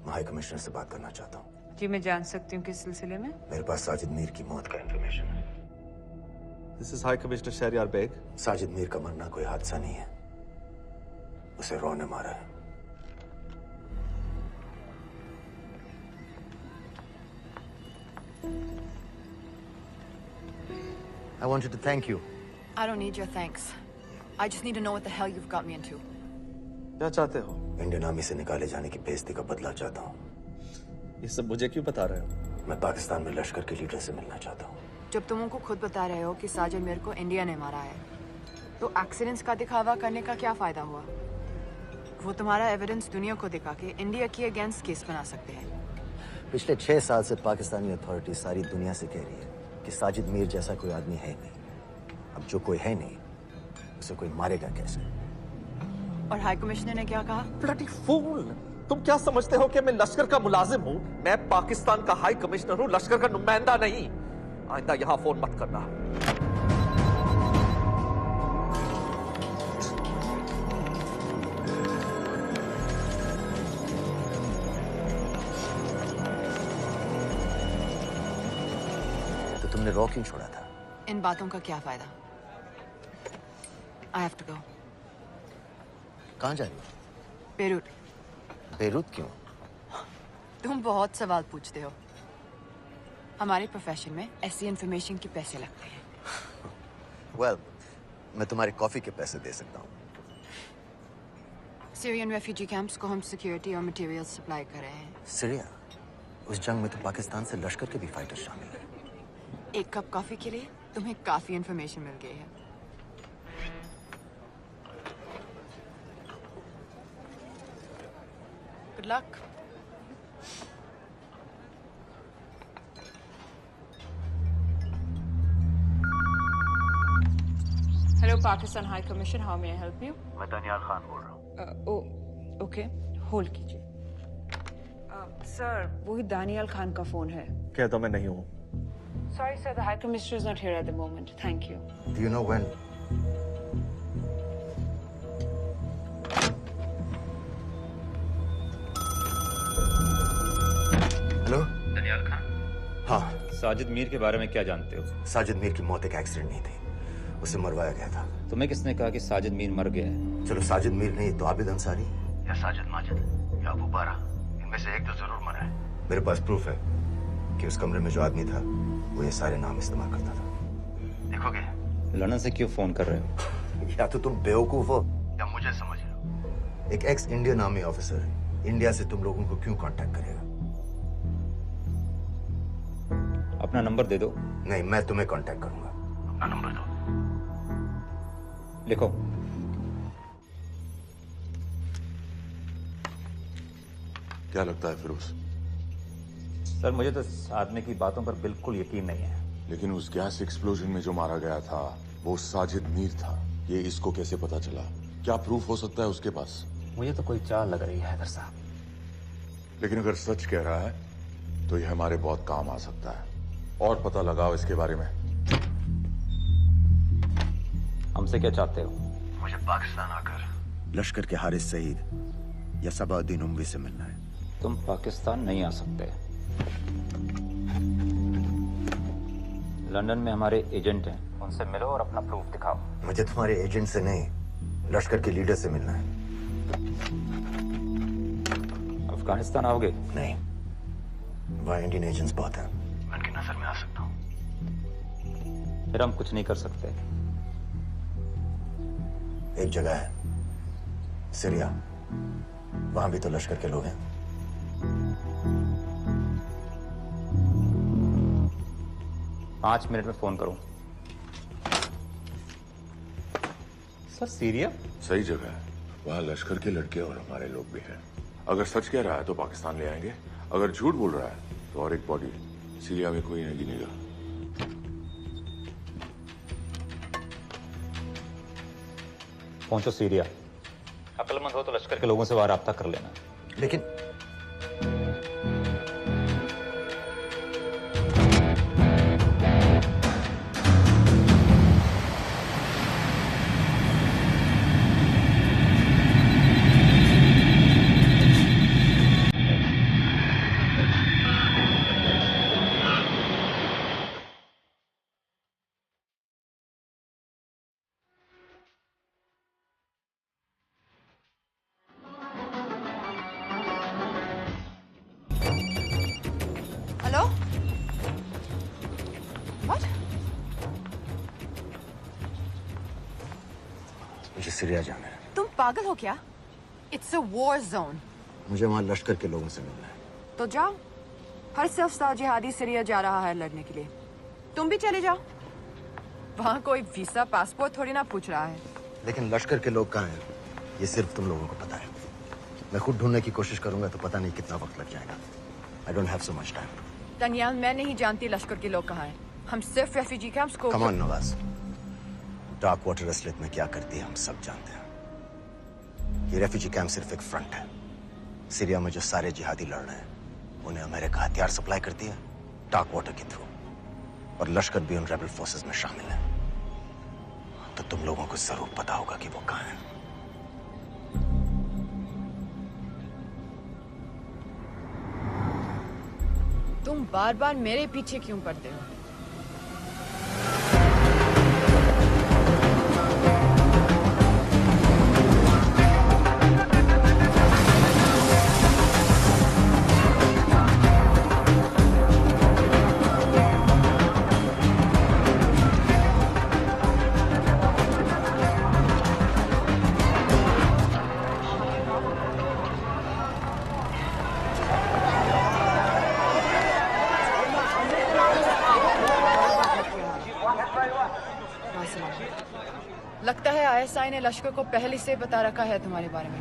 मैं high commissioner से बात करना चाहता हूँ। जी मैं जान सकती हूँ किस सिलसिले में? मेरे पास साजिद मीर की मौत का इंफॉर्मेशन है। This is High Commissioner Shahryar Beg. Sajid Mir का मरना कोई हादसा नहीं है। उसे रॉ ने मारा है। I wanted to thank you. I don't need your thanks. I just need to know what the hell you've got me into. क्या चाहते हो? इंडियन आर्मी से निकाले जाने की बेइज्जती का बदला चाहता हूँ। ये सब मुझे क्यों बता रहे हो? मैं पाकिस्तान में लश्कर के लीडर से मिलना चाहता हूँ। जब तुम उनको खुद बता रहे हो कि साजिद मीर को इंडिया ने मारा है, तो एक्सीडेंट्स का दिखावा करने का क्या फायदा हुआ? वो तुम्हारा एविडेंस दुनिया को दिखा के इंडिया की अगेंस्ट केस बना सकते हैं। पिछले 6 साल से पाकिस्तानी अथॉरिटी सारी दुनिया से कह रही है कि साजिद मीर जैसा कोई आदमी है नहीं। अब जो कोई है नहीं, उसे कोई मारेगा कैसे? और हाई कमिश्नर ने क्या कहा? Bloody fool! तुम क्या समझते हो कि मैं लश्कर का मुलाजिम हूँ? मैं पाकिस्तान का हाई कमिश्नर हूँ, लश्कर का नुमाइंदा नहीं। आइंदा यहाँ फोन मत करना। तो तुमने रॉ क्यों छोड़ा था? इन बातों का क्या फायदा? I have to go. कहाँ जा रही हो? बेरूट। बेरूत क्यों? तुम बहुत सवाल पूछते हो। हमारे प्रोफेशन में ऐसी इंफॉर्मेशन के पैसे लगते हैं। Well, मैं तुम्हारे कॉफी के पैसे दे सकता हूँ। सीरियन रेफ्यूजी कैंप्स को हम सिक्योरिटी और मटेरियल सप्लाई कर रहे हैं। सीरिया? उस जंग में तो पाकिस्तान से लश्कर के भी फाइटर शामिल हैं। एक कप कॉफी के लिए तुम्हें काफी इंफॉर्मेशन मिल गई है। Good luck. Hello, Pakistan High Commission. How may I help you? मैं दनियाल खान बोल रहा हूँ। ओके, होल्ड कीजिए। सर, वही दानियाल खान का फोन है। कहता मैं नहीं हूँ। Sorry, sir. The High Commissioner is not here at the moment. Thank you. Do you know when? Hello? Daniyal Khan? हाँ। साजिद मीर के बारे में क्या जानते हो? साजिद मीर की मौत एक एक्सीडेंट नहीं थी, उसे मरवाया गया था। तुम्हें किसने कहा कि साजिद मीर मर गया है? चलो साजिद मीर नहीं तो आबिद अंसारी या साजिद माजिद या अबू बारा, इनमें से एक तो जरूर मरा है। मेरे पास प्रूफ है कि उस कमरे में जो आदमी था वो ये सारे नाम इस्तेमाल करता था। देखोगे? लंदन से क्यों फोन कर रहे हो? या तो तुम बेवकूफ हो या मुझे समझ लो। एक x Indian army officer India से तुम लोगों को क्यों कांटेक्ट करेगा? अपना नंबर दे दो। नहीं, मैं तुम्हें कांटेक्ट करूंगा। अपना नंबर दो। लिखो। क्या लगता है फिरोज? सर, मुझे तो इस आदमी की बातों पर बिल्कुल यकीन नहीं है। लेकिन उस गैस एक्सप्लोजन में जो मारा गया था वो साजिद मीर था। ये इसको कैसे पता चला? क्या प्रूफ हो सकता है उसके पास? मुझे तो कोई चाल लग रही है हैदर साहब। लेकिन अगर सच कह रहा है तो यह हमारे बहुत काम आ सकता है। और पता लगाओ इसके बारे में। हमसे क्या चाहते हो? मुझे पाकिस्तान आकर लश्कर के हारिस सईद या सबाउद्दीन उमवी से मिलना है। तुम पाकिस्तान नहीं आ सकते। लंदन में हमारे एजेंट हैं, उनसे मिलो और अपना प्रूफ दिखाओ। मुझे तुम्हारे एजेंट से नहीं, लश्कर के लीडर से मिलना है। अफगानिस्तान आओगे? नहीं, वहाँ इंडियन एजेंट्स बहुत हैं, मैं उनकी नजर में आ सकता हूँ। फिर हम कुछ नहीं कर सकते। एक जगह है सीरिया, वहां भी तो लश्कर के लोग हैं। पांच मिनट में फोन करूं। सर सीरिया सही जगह है, वहां लश्कर के लड़के और हमारे लोग भी हैं। अगर सच कह रहा है तो पाकिस्तान ले आएंगे, अगर झूठ बोल रहा है तो और एक बॉडी सीरिया में कोई नहीं गिनेगा। पहुंचो सीरिया। अक्लमंद हो तो लश्कर के लोगों से वहां राब्ता कर लेना। लेकिन हेलो? What? मुझे सीरिया जाना है। तुम पागल हो क्या? It's a war zone. मुझे वहां लश्कर के लोगों से मिलना है। तो जाओ। हर सख्त जिहादी सीरिया जा रहा है लड़ने के लिए। तुम भी चले जाओ। वहाँ कोई वीसा पासपोर्ट थोड़ी ना पूछ रहा है। लेकिन लश्कर के लोग कहाँ हैं? ये सिर्फ तुम लोगों को पता है। मैं खुद ढूंढने की कोशिश करूंगा तो पता नहीं कितना वक्त लग जाएगा। I don't have so much time. Daniyal, मैं नहीं जानती लश्कर के लोग कहाँ हैं। हम सिर्फ रेफ्यूजी कैंप्स को। Come on Nawaz, dark water असलियत में क्या करती है हम सब जानते हैं। ये रेफ्यूजी कैंप सिर्फ एक फ्रंट है। सीरिया में जो सारे जिहादी लड़ रहे हैं उन्हें अमेरिका हथियार सप्लाई करती है डार्क वाटर के थ्रू, और लश्कर भी उन रेबल फोर्सेस में शामिल है। तो तुम लोगों को जरूर पता होगा कि वो कहाँ है। तुम बार बार मेरे पीछे क्यों पड़ते हो? लगता है आईएसआई ने लश्कर को पहले से बता रखा है तुम्हारे बारे में।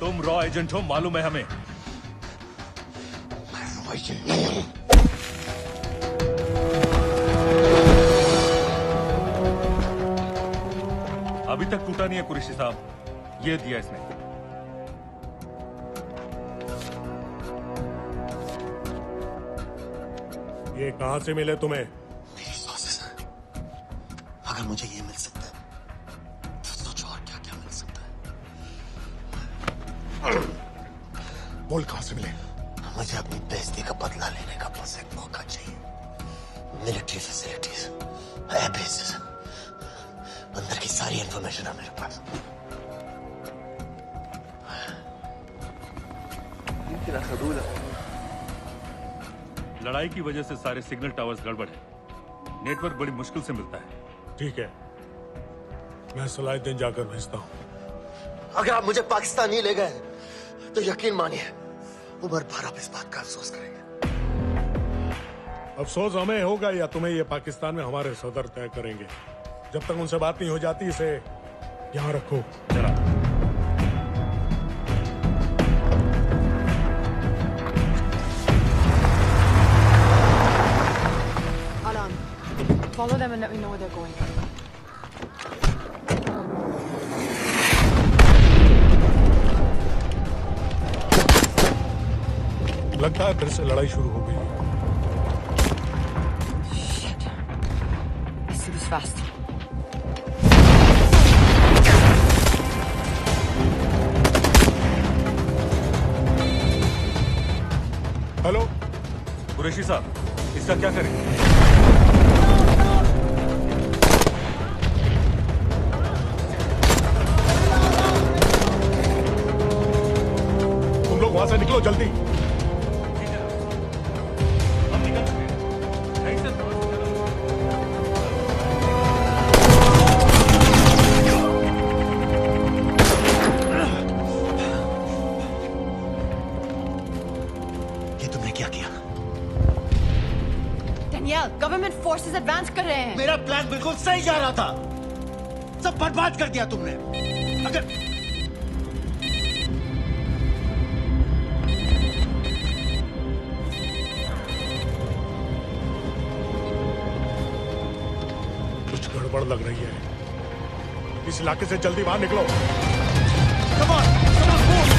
तुम रॉ एजेंट हो, मालूम है हमें। अभी तक टूटा नहीं है कुरैशी साहब, ये दिया इसने। ये कहाँ से मिले तुम्हें? मेरी सोर्सेस। अगर मुझे ये मिल सकता है तो सोचो और क्या क्या मिल सकता है। बोल कहाँ से मिले? मुझे अपनी बेइज्जती का बदला लेने का बस एक मौका चाहिए। मिलिट्री फैसिलिटीज, एयर बेसेस, अंदर की सारी इंफॉर्मेशन है मेरे पास। लड़ाई की वजह से सारे सिग्नल टावर्स गड़बड़ है। नेटवर्क बड़ी मुश्किल से मिलता है। ठीक है, मैं सलाहुद्दीन जाकर भेजता हूँ। अगर आप मुझे पाकिस्तान नहीं ले गए तो यकीन मानिए उमर भर आप इस बात का अफसोस करेंगे। अफसोस हमें होगा या तुम्हें ये पाकिस्तान में हमारे सदर तय करेंगे। जब तक उनसे बात नहीं हो जाती इसे यहाँ रखो। जरा Alan, follow them and let me know where they're going. लगता है फिर से लड़ाई शुरू हो गई है। Shit. Let's do this fast. Hello Qureshi साहब, इसका क्या करें? तुम लोग वहां से निकलो जल्दी। गवर्नमेंट फोर्सेस एडवांस कर रहे हैं। मेरा प्लान बिल्कुल सही जा रहा था, सब बर्बाद कर दिया तुमने। अगर कुछ गड़बड़ लग रही है, इस इलाके से जल्दी बाहर निकलो। Come on, move!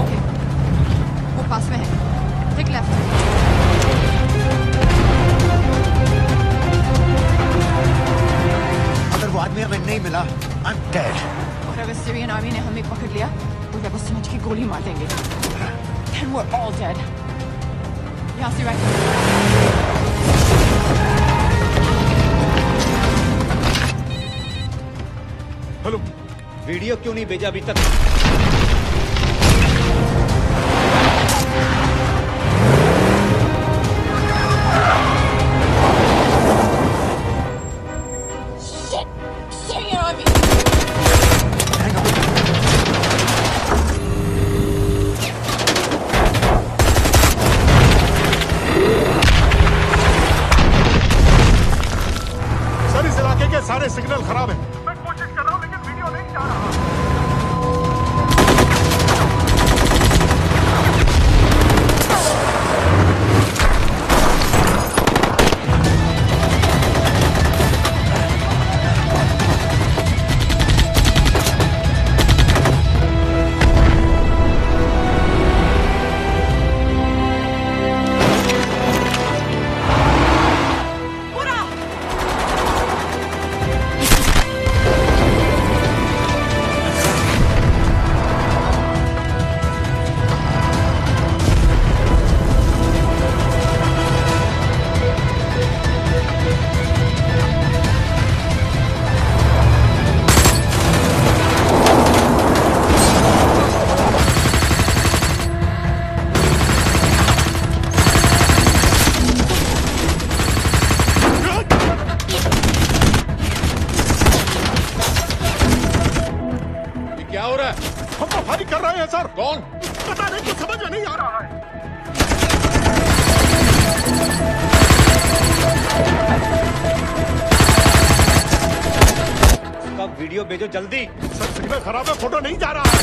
ओके, वो पास में है। Take left. अगर वो आदमी हमें नहीं मिला, I'm dead. और अगर सीरियन आर्मी ने हमें पकड़ लिया, वो वेब समझ के गोली मार देंगे। Then we're all dead. यहाँ से राइट। हेलो, वीडियो क्यों नहीं भेजा अभी तक? सर, इस इलाके के सारे सिग्नल खराब हैं। मैं कोशिश कर रहा हूं लेकिन वीडियो नहीं जा रहा। क्या हो रहा है? हम तो फायरिंग कर रहे हैं सर। कौन? पता नहीं, कुछ समझ में नहीं आ रहा है। उसका वीडियो भेजो जल्दी। सर, सिग्नल खराब है, फोटो नहीं जा रहा है।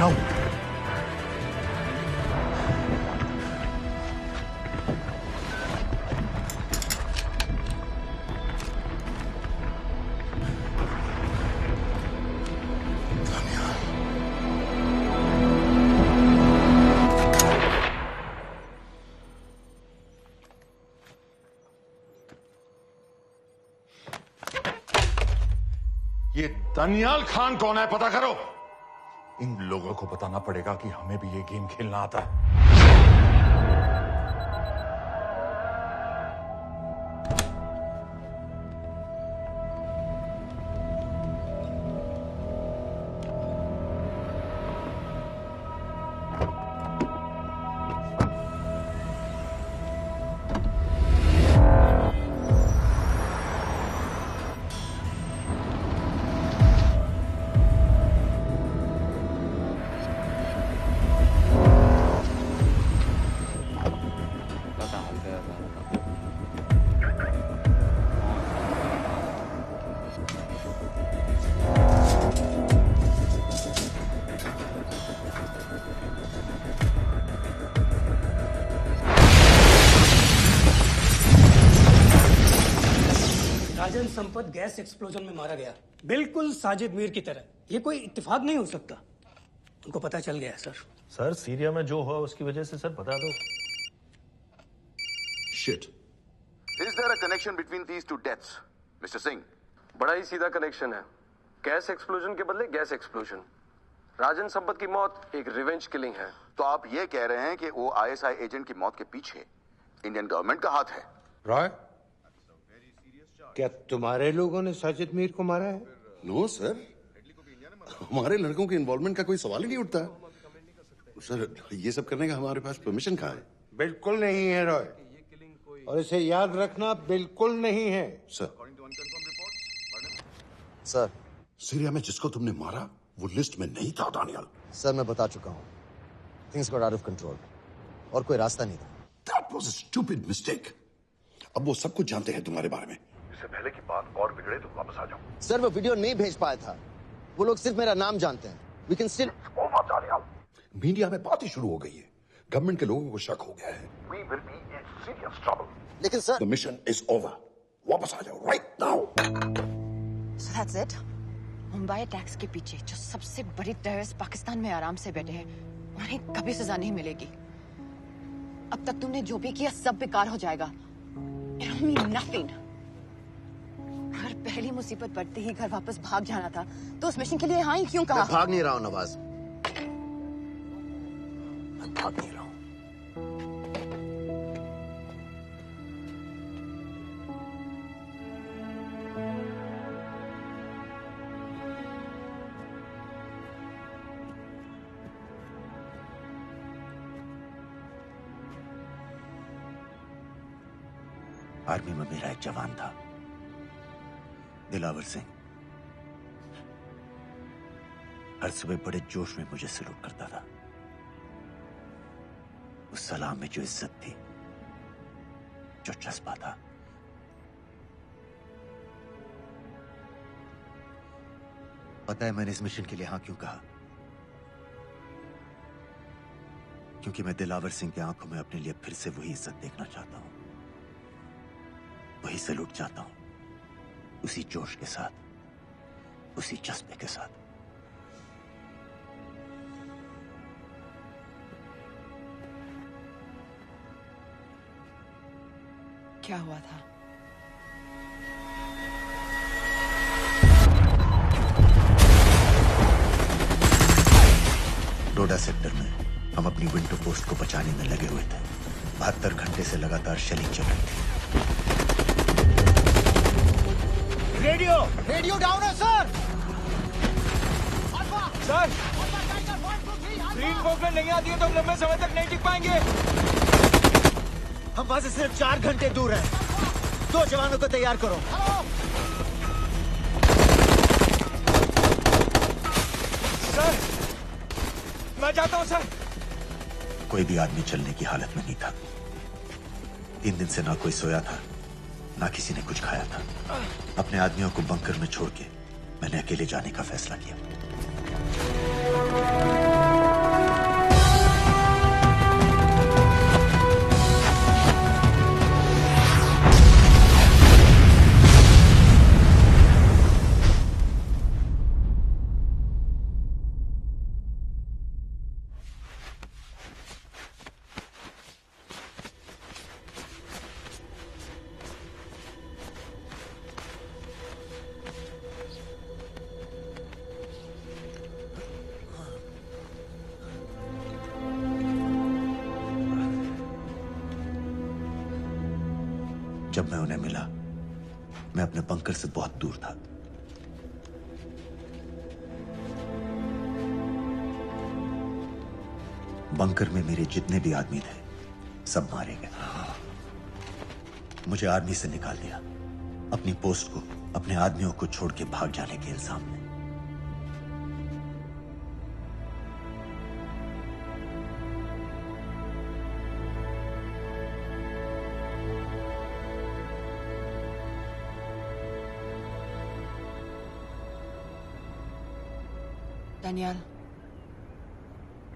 नाउ। ये दानियाल खान कौन है, पता करो। इन लोगों को बताना पड़ेगा कि हमें भी ये गेम खेलना आता है। राजन संपत गैस एक्सप्लोजन में मारा गया, बिल्कुल साजिद मीर की तरह। ये कोई इत्तेफाक नहीं हो सकता। उनको पता चल गया है सर। सर सीरिया में जो हुआ उसकी वजह से सर बता दो। Shit. Is there a connection between these two deaths, Mr. Singh? बड़ा ही सीधा कनेक्शन है। गैस एक्सप्लोजन के बदले गैस एक्सप्लोजन। राजन संपत की मौत एक रिवेंज किलिंग है। तो आप ये कह रहे हैं कि वो ISI एजेंट की मौत के पीछे इंडियन गवर्नमेंट का हाथ है? रॉय, क्या तुम्हारे लोगों ने साजिद मीर को मारा है? नो सर, हमारे लड़कों के इन्वॉल्वमेंट का कोई सवाल ही नहीं उठता। सर, ये सब करने का हमारे पास परमिशन कहाँ है? बिल्कुल नहीं है रॉय, और इसे याद रखना, बिल्कुल नहीं है। सर, सर, सीरिया में जिसको तुमने मारा वो लिस्ट में नहीं था दानियाल। सर मैं बता चुका हूँ, things got out of control और कोई रास्ता नहीं था। That was a stupid mistake. अब वो सब कुछ जानते हैं तुम्हारे बारे में। इससे पहले की बात और बिगड़े तो वापस आ जाओ। सर वो वीडियो नहीं भेज पाया था, वो लोग सिर्फ मेरा नाम जानते हैं। We can still... मीडिया में बात ही शुरू हो गई है, गवर्नमेंट के लोगों को शक हो गया है। We will be in serious trouble. लेकिन sir, The mission is over. वापस आ जाओ right now. So that's it? Mumbai attacks के पीछे जो सबसे बड़ी टेररिस्ट पाकिस्तान में आराम से बैठे हैं, उन्हें कभी सजा नहीं मिलेगी। अब तक तुमने जो भी किया सब बेकार हो जाएगा। It'll mean nothing. अगर पहली मुसीबत पड़ते ही घर वापस भाग जाना था, तो उस मिशन के लिए हाँ ही क्यों कहा? मैं भाग नहीं रहा हूँ नवाज, मैं भाग नहीं रहा हूँ। आर्मी में मेरा एक जवान था, दिलावर सिंह। हर सुबह बड़े जोश में मुझे सलूट करता था। उस सलाम में जो इज्जत थी, जो जज्बा था, पता है मैंने इस मिशन के लिए हाँ क्यों कहा? क्योंकि मैं दिलावर सिंह की आंखों में अपने लिए फिर से वही इज्जत देखना चाहता हूं, वही सलूट चाहता हूं, उसी जोश के साथ, उसी जज्बे के साथ। क्या हुआ था? डोडा सेक्टर में हम अपनी विंडो पोस्ट को बचाने में लगे हुए थे। 72 घंटे से लगातार शेलिंग चल रही थी। रेडियो डाउन है सर। सर, ग्रीन फोकलेट नहीं आती है तो हम लंबे समय तक नहीं टिक पाएंगे। हम वहां से सिर्फ 4 घंटे दूर हैं। 2 जवानों को तैयार करो। सर, मैं जाता हूं सर। कोई भी आदमी चलने की हालत में नहीं था। 3 दिन से ना कोई सोया था, ना किसी ने कुछ खाया था। अपने आदमियों को बंकर में छोड़ के मैंने अकेले जाने का फैसला किया। जब मैं उन्हें मिला, मैं अपने बंकर से बहुत दूर था। बंकर में मेरे जितने भी आदमी थे, सब मारे गए। मुझे आर्मी से निकाल दिया, अपनी पोस्ट को, अपने आदमियों को छोड़ के भाग जाने के इल्जाम में। डैनियल,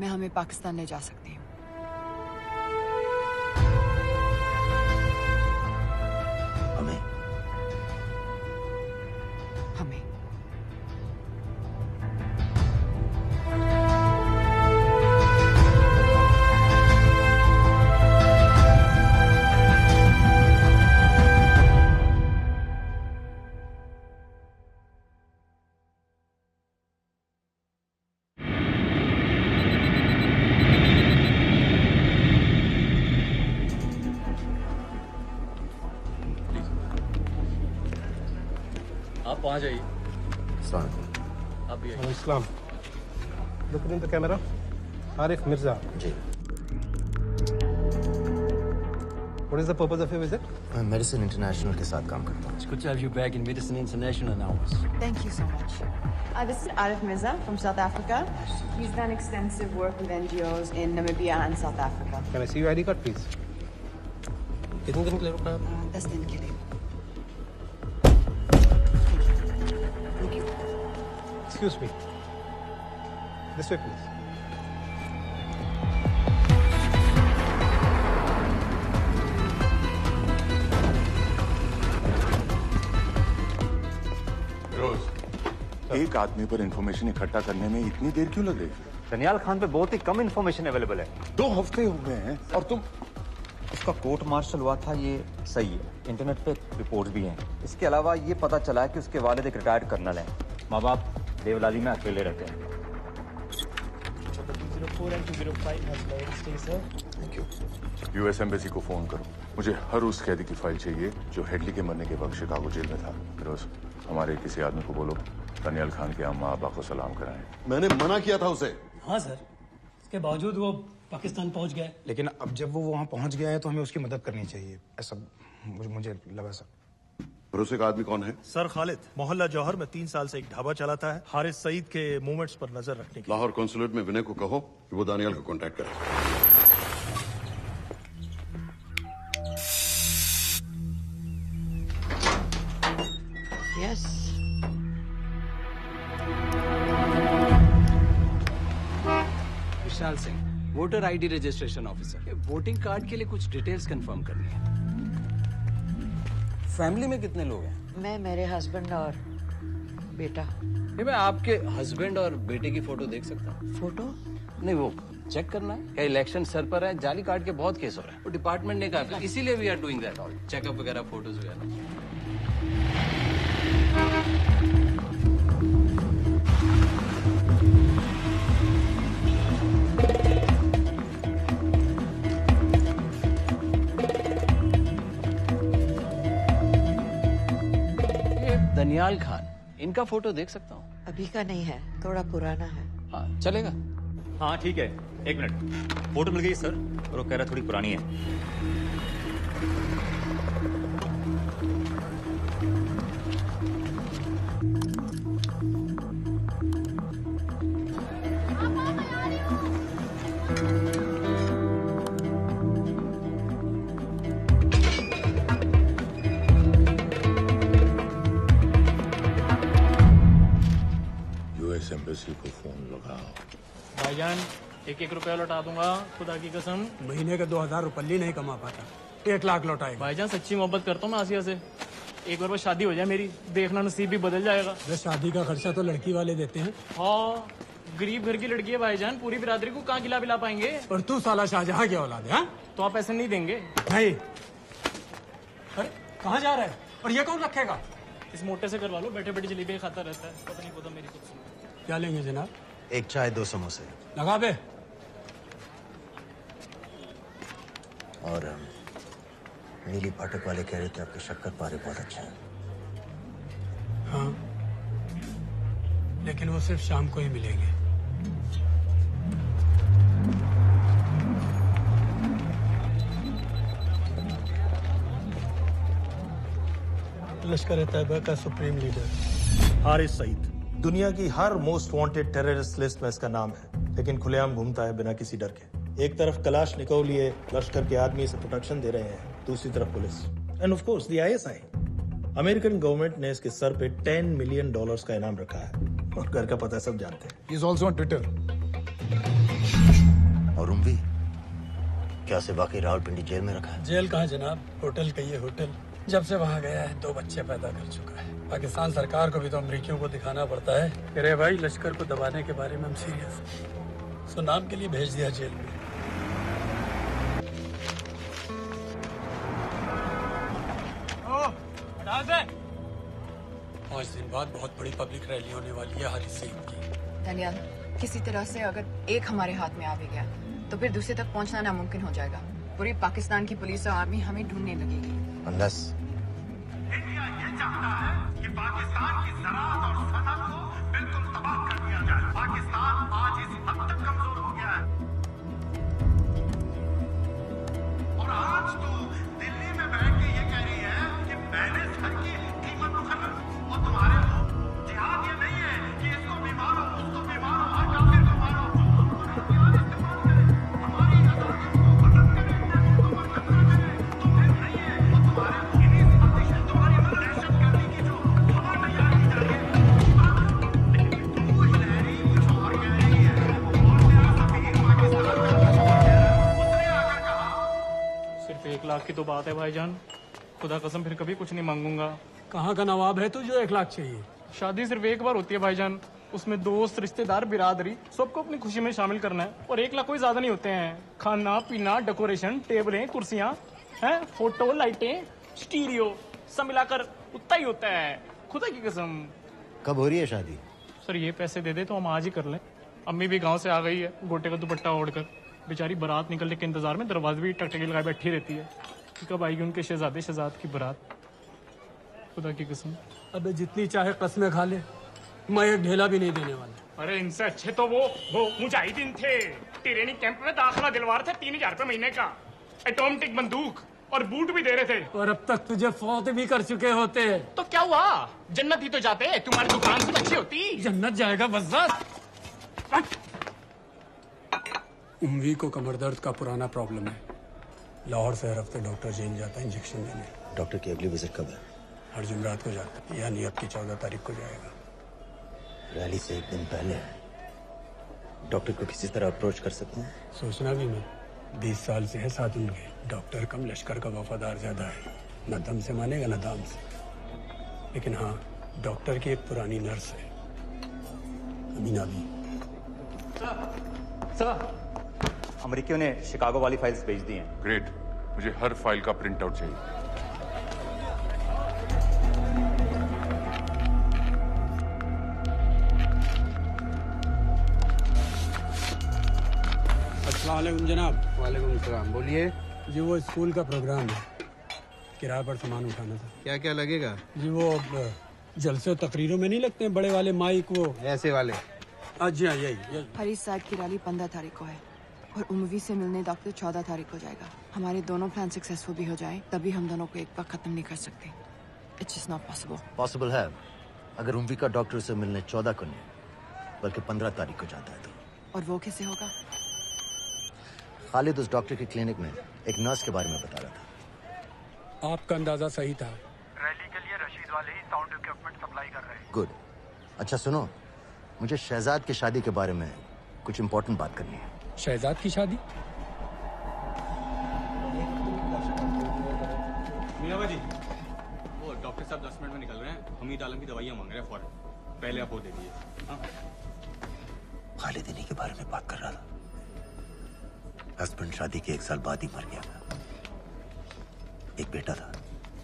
मैं हमें पाकिस्तान ले जा सकती हूँ। हमें? हमें। आप वहाँ जाइए। आप भी आइए। Islam. Look in the camera. Arif Mirza. Ji. What is the purpose of your visit? मैं मेडिसिन इंटरनेशनल के साथ काम करता हूँ। It's good to have you back in Medicine International now. Thank you so much. This is Arif Mirza from South Africa. He's done extensive work with NGOs in Namibia and South Africa. Can I see your ID card, please? कितने दिन के लिए रुकना है? 10 दिन के लिए। Excuse me. This way, please. एक आदमी पर इंफॉर्मेशन इकट्ठा करने में इतनी देर क्यों लग रही है? दनियाल खान पे बहुत ही कम इंफॉर्मेशन अवेलेबल है। 2 हफ्ते हो गए हैं और तुम। उसका कोर्ट मार्शल हुआ था, ये सही है। इंटरनेट पे रिपोर्ट भी हैं। इसके अलावा ये पता चला है कि उसके वालिद एक रिटायर्ड कर्नल हैं। माँ बाप देवलाली में अकेले रहते हैं। Thank you. यूएस एम्बेसी को फोन करो। मुझे हर उस कैदी की फाइल चाहिए जो हेडली के मरने के वक्त शिकागो जेल में था। फिरोज, हमारे किसी आदमी को बोलो दनियाल खान के अम्मा अब्बा को सलाम कराएं। मैंने मना किया था उसे। हाँ सर, इसके बावजूद वो पाकिस्तान पहुंच गए। लेकिन अब जब वो वहां पहुंच गया है तो हमें उसकी मदद करनी चाहिए, ऐसा मुझे लगा सर। भरोसे का आदमी कौन है? सर खालिद, मोहल्ला जौहर में 3 साल से एक ढाबा चलाता है। हारिस सईद के मूवमेंट्स पर नजर रखने के लिए। लाहौर कॉन्सुलेट में विनय को कहो कि वो दानियाल को कांटेक्ट करे। Yes. Vishal Singh, voter ID registration officer. Voting card के लिए कुछ डिटेल्स कंफर्म करनी है। फैमिली में कितने लोग हैं? मैं, मेरे हस्बैंड और बेटा। मैं आपके हस्बैंड और बेटे की फोटो देख सकता हूँ? फोटो? नहीं, वो चेक करना है। क्या इलेक्शन सर पर है? जाली कार्ड के बहुत केस हो रहे हैं। वो डिपार्टमेंट ने कहा, इसीलिए we are doing that all, checkup वगैरह, फोटोज वगैरह। दनियाल खान, इनका फोटो देख सकता हूँ? अभी का नहीं है, थोड़ा पुराना है। हाँ, चलेगा। हाँ ठीक है, 1 मिनट। फोटो मिल गई सर, और वो कह रहा थोड़ी पुरानी है। यूएस एम्बेसी को फोन लगाओ। भाईजान, 1-1 रुपया लौटा दूंगा, खुदा की कसम। महीने के 2000 रुपये नहीं कमा पाता, 1 लाख लौटाएगा। भाईजान सच्ची मोहब्बत करता हूँ मैं आसिया से। एक बार बस शादी हो जाए मेरी, देखना नसीब भी बदल जाएगा। बस शादी का खर्चा तो लड़की वाले देते हैं। हाँ, गरीब घर की लड़की है भाईजान, पूरी बिरादरी को कहाँ खिला पिला पाएंगे। और तू साला शाहजहां की औलाद है? तो आप ऐसे नहीं देंगे? नहीं। अरे कहाँ जा रहा है? और ये कौन रखेगा? इस मोटे से करवा लो, बैठे बैठे जलेबी खाता रहता है। पता नहीं पता मेरी कुछ। क्या लेंगे जनाब? 1 चाय 2 समोसे। लगा बे। और नीली फाटक वाले कह रहे थे आपके शक्कर पारे बहुत अच्छे हैं। हाँ, लेकिन वो सिर्फ शाम को ही मिलेंगे। लश्कर तैयबा का सुप्रीम लीडर हारिस सईद दुनिया की हर मोस्ट वांटेड टेररिस्ट लिस्ट में इसका नाम है, लेकिन खुलेआम घूमता है बिना किसी डर के। एक तरफ कलाशनिकोव लिए लश्कर के आदमी इसे प्रोटेक्शन दे रहे हैं, दूसरी तरफ police end of course the ISI. American government ने इसके सर पे $10 मिलियन का इनाम रखा है और घर का पता सब जानते हैं। He is also on Twitter. और उम्वी क्या से बाकी रावलपिंडी जेल में रखा है? जेल कहाँ जनाब, होटल कहिए होटल। जब से वहाँ गया है 2 बच्चे पैदा कर चुका है। पाकिस्तान सरकार को भी तो अमरीकियों को दिखाना पड़ता है। अरे भाई, लश्कर को दबाने के बारे में हम सीरियस, सो नाम के लिए भेज दिया जेल में। पाँच दिन बाद बहुत बड़ी पब्लिक रैली होने वाली है हारिस सईद की। दानियाल, किसी तरह से अगर एक हमारे हाथ में आ भी गया तो फिर दूसरे तक पहुंचना नामुमकिन हो जाएगा। पूरी पाकिस्तान की पुलिस और आर्मी हमें ढूंढने लगेगी। अंदाज इंडिया ये चाहता है कि पाकिस्तान की ज़राअत और सनअत को बिल्कुल तबाह कर दिया जाए। पाकिस्तान आज इस हद तक कमजोर हो गया है और आज तो दिल्ली में बैठ के ये कह रही है कि मैंने सर की कीमत मुकर्रर और तुम्हारे लोग। जिहाद ये नहीं है कि इसको भी मारो, उसको भी मारो, हर काफिर को मारो। हथियार इस्तेमाल करें, हमारी आजादी को खत्म करें, को बर्बाद करें। तो फिर नहीं है और तुम्हारे इन्हीं साजिशें, तुम्हारी दहशतगर्दी की जो हवा तैयार की जा रही है। लेकिन तू हिलैरी कुछ और कह रही है और तेरा सफीर पाकिस्तान में कुछ और कह रहा है। उसने आकर कहा सिर्फ 1 लाख की तो बात है भाईजान, खुदा कसम फिर कभी कुछ नहीं मांगूंगा। कहाँ का नवाब है तू जो 1 लाख चाहिए? शादी सिर्फ एक बार होती है भाईजान, उसमें दोस्त रिश्तेदार बिरादरी सबको अपनी खुशी में शामिल करना है। और 1 लाख कोई ज्यादा नहीं होते हैं। खाना पीना, डेकोरेशन, टेबलें, कुर्सियां हैं, फोटो, लाइटें, स्टीरियो सब मिलाकर उतना ही होता है, खुदा की कसम। कब हो रही है शादी? सर ये पैसे दे दे तो हम आज ही कर लें। अम्मी भी गांव से आ गई है गोटे का दुपट्टा ओढ़कर। बेचारी बारात निकलने के इंतजार में दरवाजे भी टकटकी लगाए बैठी रहती है कि कब आएगी उनके शहजाद की बारात, खुदा की कसम। अबे जितनी चाहे कस्में खा ले, मैं एक ढेला भी नहीं देने वाला। अरे इनसे अच्छे तो वो मुजाहिदीन थे, ट्रेनिंग कैंप में दाखिला दिलवा रहे थे 3000 रुपए महीने का, एटॉमिक बंदूक और बूट भी दे रहे थे। और अब तक तुझे फौत भी कर चुके होते। तो क्या हुआ, जन्नत ही तो जाते, तुम्हारी दुकान से अच्छी होती। जन्नत जाएगा बस। उम्वी को कमर दर्द का पुराना प्रॉब्लम है। लाहौर से हर हफ्ते डॉक्टर जेल जाता है इंजेक्शन देने। डॉक्टर की अगली विजिट कब है? हर जुमरात को जाता है, यानी अब की 14 तारीख को जाएगा। रैली से 1 दिन पहले डॉक्टर को किसी तरह अप्रोच कर सकते हैं? सोचना भी मैं 20 साल से है साथ उनके। डॉक्टर कम लश्कर का वफादार ज्यादा है, न दम से मानेगा न दाम से। लेकिन हाँ, डॉक्टर की एक पुरानी नर्स है अमीना भी। सर, अमेरिकियों ने शिकागो वाली फाइल्स भेज दी हैं। ग्रेट, मुझे हर फाइल का प्रिंट आउट चाहिए। अस्सलाम वालेकुम जनाब। वालेकुम सलाम, बोलिए। जी वो स्कूल का प्रोग्राम है, किराए पर सामान उठाना था। क्या क्या लगेगा? जी वो जलसे और तकरीरों में नहीं लगते हैं बड़े वाले माइक, वो ऐसे वाले? जी हाँ, यही। हरीश साहब की रैली 15 तारीख को है और उम्वी से मिलने डॉक्टर 14 तारीख को जाएगा। हमारे दोनों प्लान सक्सेसफुल भी हो जाए तभी हम दोनों को एक बार खत्म नहीं कर सकते। It's just not possible. Possible है अगर उम्वी का डॉक्टर से मिलने 14 को नहीं बल्कि 15 तारीख को जाता है तो। और वो कैसे होगा? खालिद उस डॉक्टर की क्लिनिक में एक नर्स के बारे में बता रहा था। आपका अंदाजा सही था। रैली के लिए रशीद वाले ही साउंड इक्विपमेंट सप्लाई कर रहे हैं। गुड। अच्छा सुनो, मुझे शहजाद की शादी के बारे में कुछ इम्पोर्टेंट बात करनी है। शहजाद की शादी? मीनाबा जी, वो डॉक्टर साहब 10 मिनट में निकल रहे हैं। हमीद आलम की दवाइयाँ मांग रहे हैं फौरन, पहले आप वो दे दीजिए। हाँ, खालिद इन्हीं के बारे में बात कर रहा था। हस्बैंड शादी के 1 साल बाद ही मर गया था। एक बेटा था,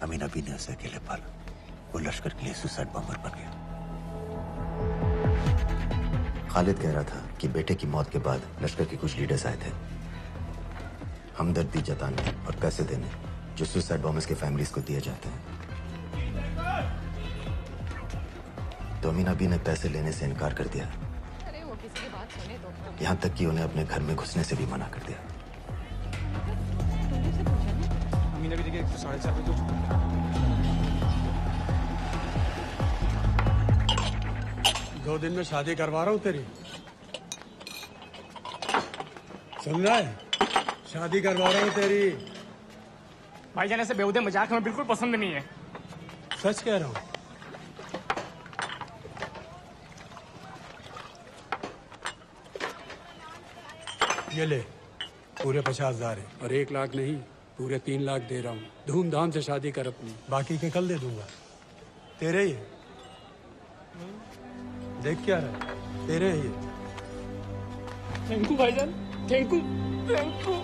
अमीना बी ने उसे अकेले पाला। वो लश्कर के लिए सुसाइड बॉम्बर बन गया। खालिद कह रहा था कि बेटे की मौत के बाद लश्कर के कुछ लीडर्स आए थे हमदर्दी जताने और पैसे देने, जो सुसाइड बॉम्बर्स के फैमिलीज को दिए जाते हैं। तो अमीन अभी ने पैसे लेने से इनकार कर दिया। अरे वो किसी की बात सुने तो। यहाँ तक कि उन्हें अपने घर में घुसने से भी मना कर दिया। अमीन अभी देखिए 4:30 बजे तो 2 दिन में शादी करवा रहा हूँ तेरी, सुन रहा है? शादी करवा रहा हूँ तेरी। भाईजान ऐसे बेहुदे मजाक हमें बिल्कुल पसंद नहीं है। सच कह रहा हूँ। ये ले, पूरे 50,000 है और 1 लाख नहीं, पूरे 3 लाख दे रहा हूँ। धूमधाम से शादी कर अपनी, बाकी के कल दे दूंगा। तेरे ही है। देख क्या रहा है, तेरे ही है। थैंक यू भाईजान, थैंक यू, थैंक यू।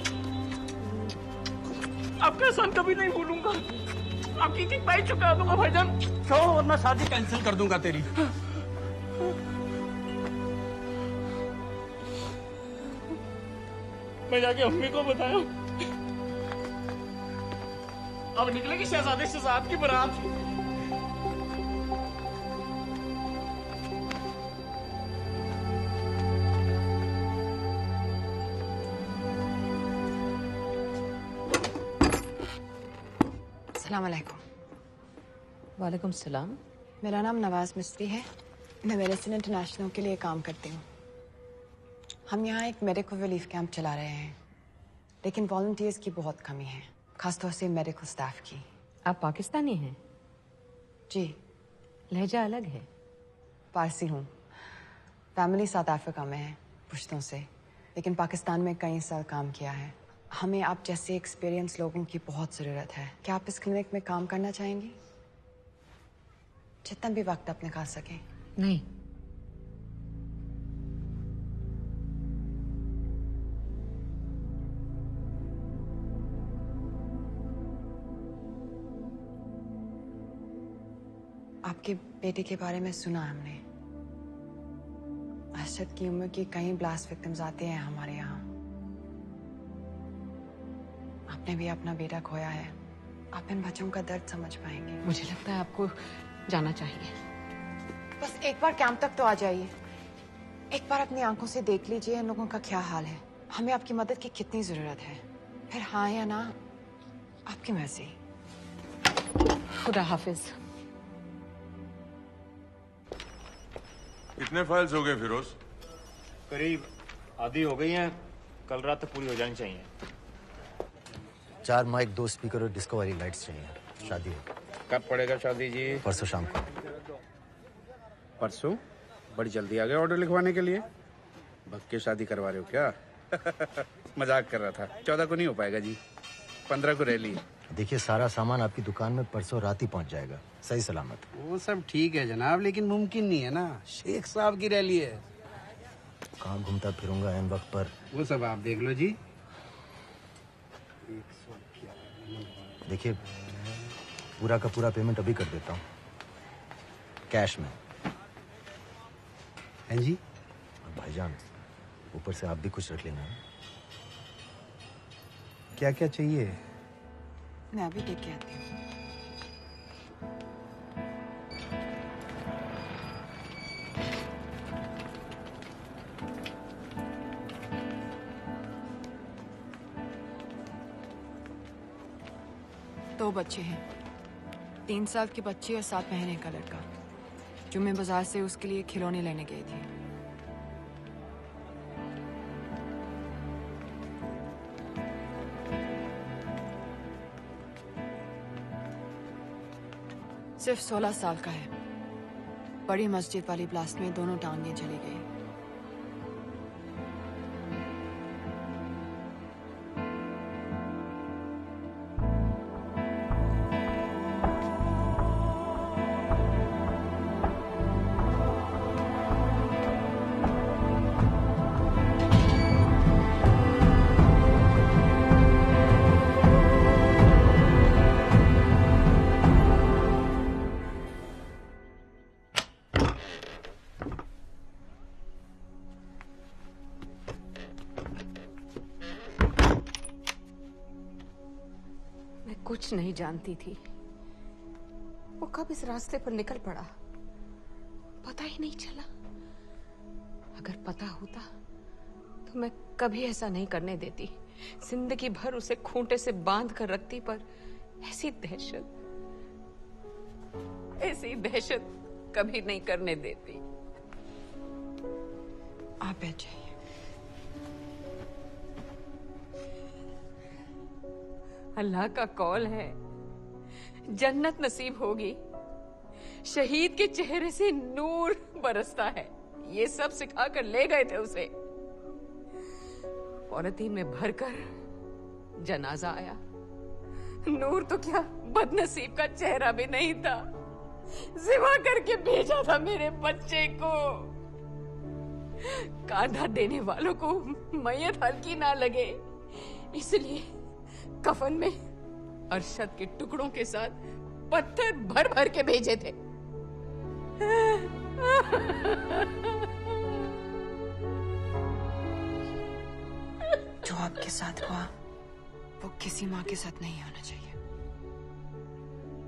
आपका एहसान कभी नहीं भूलूंगा। आपकी एक पाई चुका दूंगा भाईजान। छोड़, वरना शादी कैंसिल कर दूंगा तेरी। मैं जाके अम्मी को बताया। अब निकलेगी शहजादे शहजाद की बारात। अस्सलाम वालेकुम। वालेकुम सलाम। मेरा नाम नवाज मिस्त्री है। मैं मेडिसिन इंटरनेशनल के लिए काम करती हूँ। हम यहाँ एक मेडिकल रिलीफ कैंप चला रहे हैं, लेकिन वॉलंटियर्स की बहुत कमी है, खासतौर से मेडिकल स्टाफ की। आप पाकिस्तानी हैं? जी। लहजा अलग है। पारसी हूँ। फैमिली साउथ अफ्रीका में है पुश्तों से, लेकिन पाकिस्तान में कई साल काम किया है। हमें आप जैसे एक्सपीरियंस लोगों की बहुत ज़रूरत है। क्या आप इस क्लिनिक में काम करना चाहेंगी? जितना भी वक्त आप निकाल सकें। नहीं। आपके बेटे के बारे में सुना हमने। अरशद की उम्र की कई ब्लास्ट विक्टिम्स आते हैं हमारे यहाँ। आपने भी अपना बेटा खोया है। आप इन बच्चों का दर्द समझ पाएंगे। मुझे लगता है आपको जाना चाहिए। बस एक बार कैंप तक तो आ जाइए। एक बार अपनी आंखों से देख लीजिए इन लोगों का क्या हाल है। हमें आपकी मदद की कितनी जरूरत है। फिर हाँ या ना, आपकी मर्जी। खुदा हाफिज। कितने फाइल्स हो गए फिरोज? करीब आधी हो गई हैं। कल रात तक पूरी हो जानी चाहिए। 4 माइक, 2 स्पीकर और डिस्को वाली लाइट्स चाहिए। शादी है। कब पड़ेगा शादी जी? परसों शाम को। परसों? बड़ी जल्दी आ गए ऑर्डर लिखवाने के लिए। भग के शादी करवा रहे हो क्या? मजाक कर रहा था। 14 को नहीं हो पाएगा जी, 15 को रैली है। देखिए, सारा सामान आपकी दुकान में परसों रात ही पहुंच जाएगा, सही सलामत। वो सब ठीक है जनाब, लेकिन मुमकिन नहीं है ना। शेख साहब की रैली है। कहाँ घूमता फिरूंगा इन वक्त पर? वो सब आप देख लो जी। देखिए, पूरा का पूरा पेमेंट अभी कर देता हूँ, कैश में। हैं जी? और भाईजान, ऊपर से आप भी कुछ रख लेना। क्या क्या चाहिए? मैं अभी देख के आती हूँ। दो बच्चे हैं, 3 साल की बच्ची और 7 महीने का लड़का, जो मैं बाजार से उसके लिए खिलौने लेने गई थी। सिर्फ 16 साल का है। बड़ी मस्जिद वाली ब्लास्ट में दोनों टांगें चली गई। कुछ नहीं जानती थी, वो कब इस रास्ते पर निकल पड़ा पता ही नहीं चला। अगर पता होता तो मैं कभी ऐसा नहीं करने देती। जिंदगी भर उसे खूंटे से बांध कर रखती, पर ऐसी दहशत कभी नहीं करने देती। आप बैठ जाइए। अल्लाह का कौल है, जन्नत नसीब होगी। शहीद के चेहरे से नूर बरसता है, ये सब सिखाकर ले गए थे उसे। पॉलिथीन में भरकर जनाजा आया। नूर तो क्या, बदनसीब का चेहरा भी नहीं था। जिवा करके भेजा था मेरे बच्चे को। कांधा देने वालों को मैयत हल्की ना लगे, इसलिए कफन में अरशद के टुकड़ों के साथ पत्थर भर भर के भेजे थे। जो आपके साथ हुआ वो किसी माँ के साथ नहीं होना चाहिए।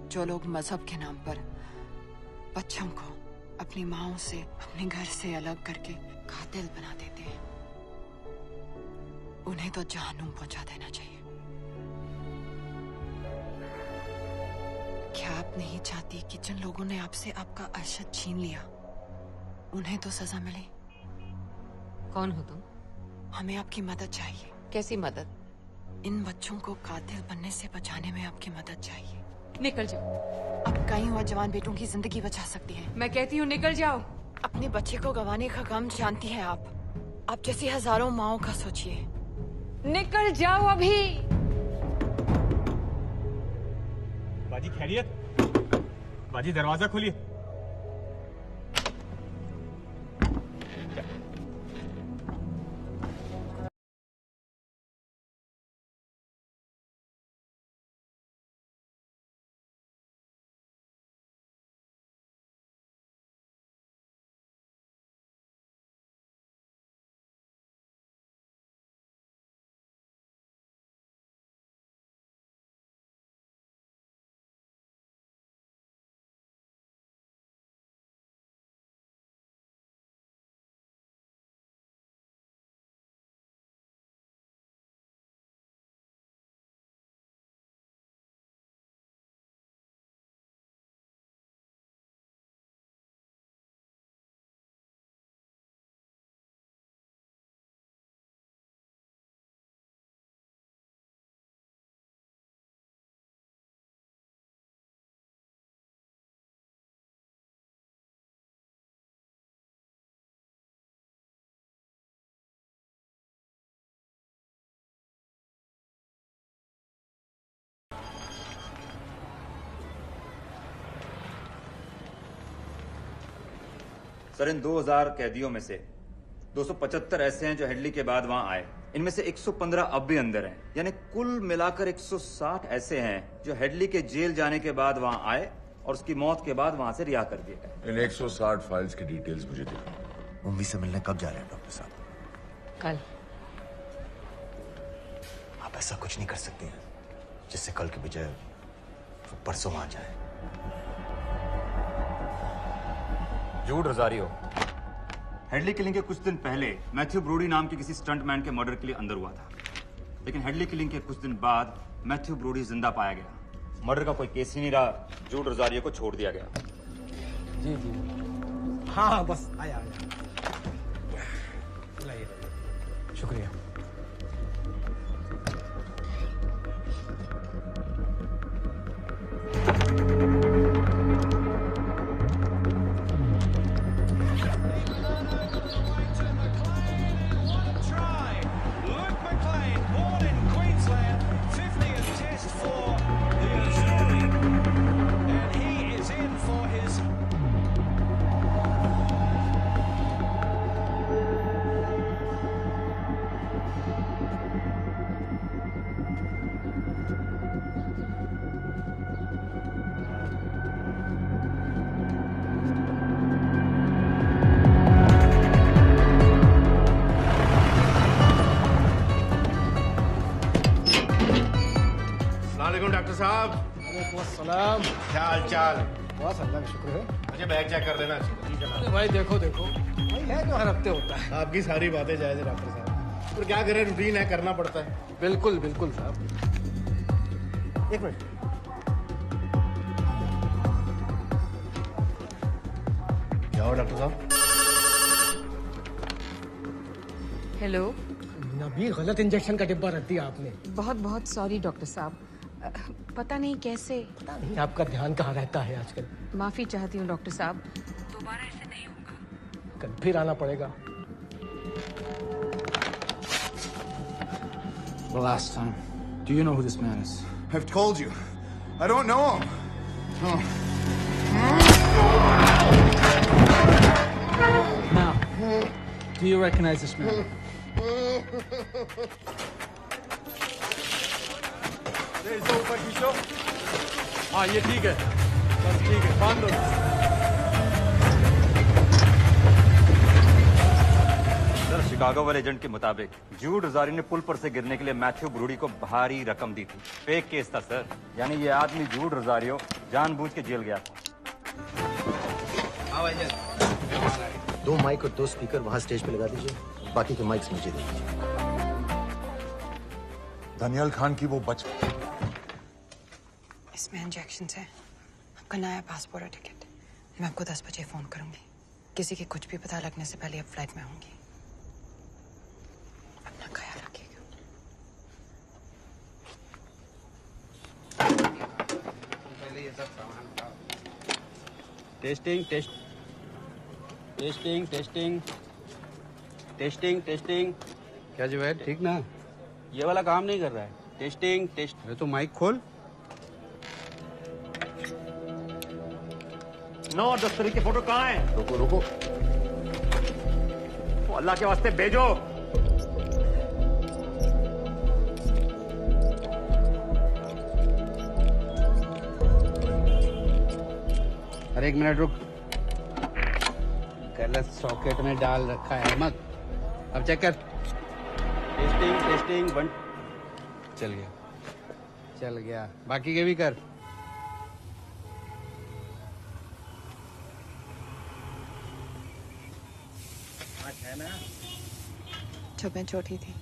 जो लोग मजहब के नाम पर बच्चों को अपनी माँओं से, अपने घर से अलग करके कातिल बना देते हैं, उन्हें तो जहन्नुम पहुंचा देना चाहिए। क्या आप नहीं चाहती कि जिन लोगों ने आपसे आपका अरशद छीन लिया उन्हें तो सजा मिले? कौन हो तुम? हमें आपकी मदद चाहिए। कैसी मदद? इन बच्चों को कातिल बनने से बचाने में आपकी मदद चाहिए। निकल जाओ। अब कई और जवान बेटों की जिंदगी बचा सकती हैं। मैं कहती हूँ निकल जाओ। अपने बच्चे को गंवाने का गम जानती हैं आप जैसी हजारों माओं का सोचिए। निकल जाओ अभी। बाजी खैरियत? बाजी दरवाजा खोलिए। सर, इन 2000 कैदियों में से 275 ऐसे हैं जो हेडली के बाद वहां आए। इनमें से 115 अब भी अंदर हैं, यानी कुल मिलाकर 160 ऐसे हैं जो हेडली के जेल जाने के बाद वहां आए और उसकी मौत के बाद वहां से रिहा कर दिए गए। इन 160 फाइल्स की डिटेल्स मुझे दो। उम्मी से मिलने कब जा रहे हैं डॉक्टर साहब? कल। आप ऐसा कुछ नहीं कर सकते हैं जिससे कल के बजाय वो परसों आ जाए। जूड रोजारियो हेडली किलिंग के कुछ दिन पहले मैथ्यू ब्रोडी नाम के किसी स्टंटमैन के मर्डर के लिए अंदर हुआ था, लेकिन हेडली किलिंग के कुछ दिन बाद मैथ्यू ब्रोडी जिंदा पाया गया। मर्डर का कोई केस ही नहीं रहा, जूड रोजारियो को छोड़ दिया गया। जी जी हाँ बस आया शुक्रिया। साहब। सलाम। क्या हाल चाल? बस अल्लाह का शुक्र है। मुझे बैग चेक कर देना अच्छी तरह। अरे भाई देखो देखो, भाई है जो हर हफ्ते होता है। आपकी सारी बातें जायज है डॉक्टर साहब, पर क्या करें, रूटीन है, करना पड़ता है। बिल्कुल बिल्कुल साहब। एक मिनट। क्या हो डॉक्टर साहब? हेलो। नबी, गलत इंजेक्शन का डिब्बा रख दिया आपने। बहुत बहुत सॉरी डॉक्टर साहब, पता नहीं कैसे। पता नहीं आपका ध्यान कहाँ रहता है आजकल। माफी चाहती हूँ डॉक्टर साहब, दोबारा ऐसे नहीं होगा। कल फिर आना पड़ेगा। The last time. Do you know who this man is? I've told you. I don't know him. No. Now, do you recognize this man? इसे ऊपर खींचो। हाँ ये ठीक है, बस ठीक है, बांध दो। सर, शिकागो वाले एजेंट के मुताबिक जूड रोजारियो ने पुल पर से गिरने के लिए मैथ्यू ब्रूडी को भारी रकम दी थी। फेक केस था सर, यानी ये आदमी जूड रोजारियो जानबूझ के जेल गया था। 2 माइक और 2 स्पीकर वहां स्टेज पे लगा दीजिए, बाकी के माइक्स मुझे दे दीजिए। दानियाल खान की वो बच इसमें इंजेक्शन है, आपका नया पासपोर्ट और टिकट। मैं आपको 10 बजे फोन करूंगी। किसी के कुछ भी पता लगने से पहले आप फ्लाइट में होंगी। अपना ख्याल रखिएगा। Testing test testing testing testing testing. क्या जुबैर, ठीक ना? ये वाला काम नहीं कर रहा है। Testing test. अरे तो माइक खोल। 9 और 10 तारीख की फोटो कहाँ है? रुको रुको, तो अल्लाह के वास्ते भेजो। अरे एक मिनट रुक, गलत सॉकेट में डाल रखा है मत। अब चेक कर। Testing testing 1। चल गया चल गया, बाकी के भी कर। जब मैं छोटी थी,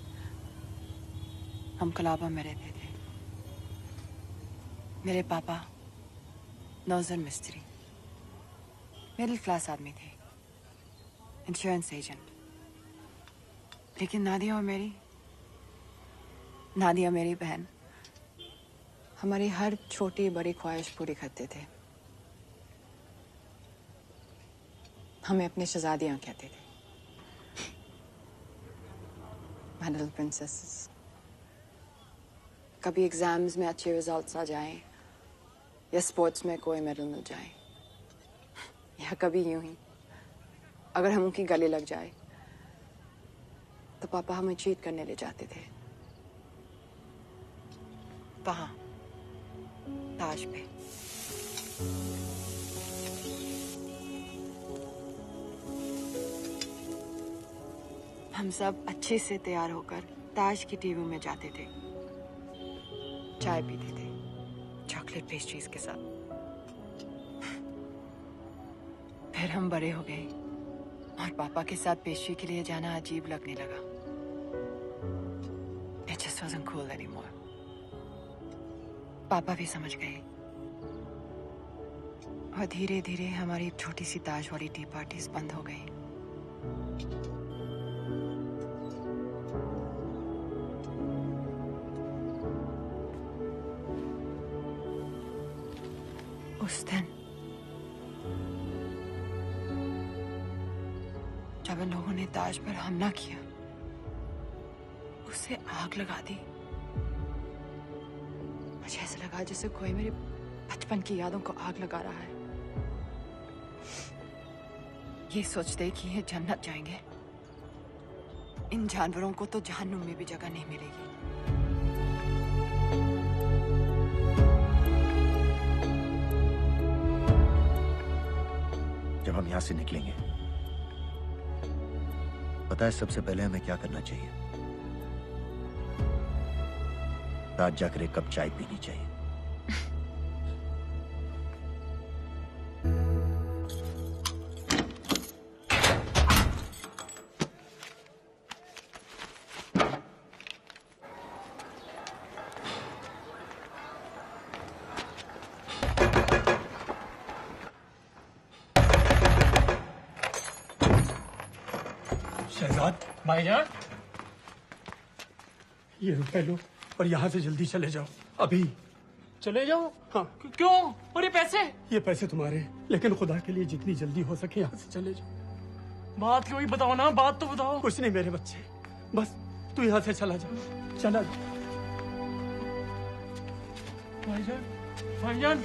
हम कलाबा में रहते थे। मेरे पापा नौजर मिस्त्री, मिडिल क्लास आदमी थे, इंश्योरेंस एजेंट। लेकिन नादिया मेरी बहन हमारी हर छोटी बड़ी ख्वाहिश पूरी करते थे। हमें अपनी शहजादियां कहते थे, My little princesses। कभी एग्जाम्स में अच्छे रिजल्ट्स आ जाएं, या स्पोर्ट्स में कोई मेडल मिल जाए, या कभी यूं ही अगर हम उनकी गले लग जाए तो पापा हमें चीट करने ले जाते थे। वहां ताज पे। हम सब अच्छे से तैयार होकर ताज की टीवी में जाते थे, चाय पीते थे चॉकलेट पेस्ट्रीज के साथ। फिर हम बड़े हो गए और पापा के साथ पेस्ट्री के लिए जाना अजीब लगने लगा। It just wasn't cool anymore। पापा भी समझ गए और धीरे धीरे हमारी छोटी सी ताज वाली टी पार्टीज बंद हो गई। उस दिन जब इन लोगों ने ताज पर हमला किया, उसे आग लगा दी। मुझे ऐसा लगा जैसे कोई मेरे बचपन की यादों को आग लगा रहा है। ये सोचते कि ये जन्नत जाएंगे, इन जानवरों को तो जहन्नुम में भी जगह नहीं मिलेगी। जब हम यहां से निकलेंगे, पता है सबसे पहले हमें क्या करना चाहिए? ताज जाकर एक कप चाय पीनी चाहिए। भाईजान ये रुपए लो और यहाँ से जल्दी चले जाओ अभी। चले जाओ? हाँ। क्यों? और ये पैसे? ये पैसे तुम्हारे, लेकिन खुदा के लिए जितनी जल्दी हो सके यहाँ से चले जाओ। बात क्यों ही बताओ ना, बात तो बताओ। कुछ नहीं मेरे बच्चे, बस तू यहाँ से चला जा, चला जा। भाईजान, भाईजान।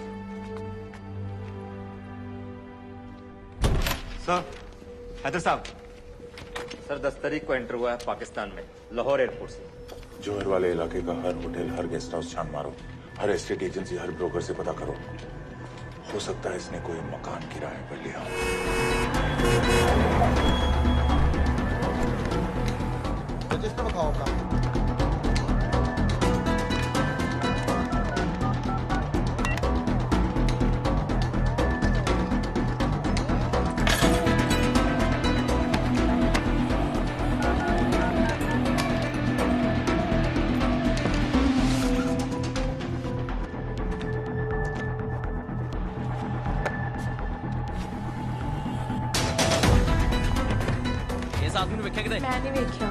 सर, हैदर साहब, सर 10 तारीख को एंटर हुआ है पाकिस्तान में, लाहौर एयरपोर्ट से। जोहर वाले इलाके का हर होटल, हर गेस्ट हाउस छान मारो, हर एस्टेट एजेंसी, हर ब्रोकर से पता करो। हो सकता है इसने कोई मकान किराए पर लिया हो। रजिस्टर दिखाओ का। आदमी ने वेख्या किधर? मैंने वेख्या।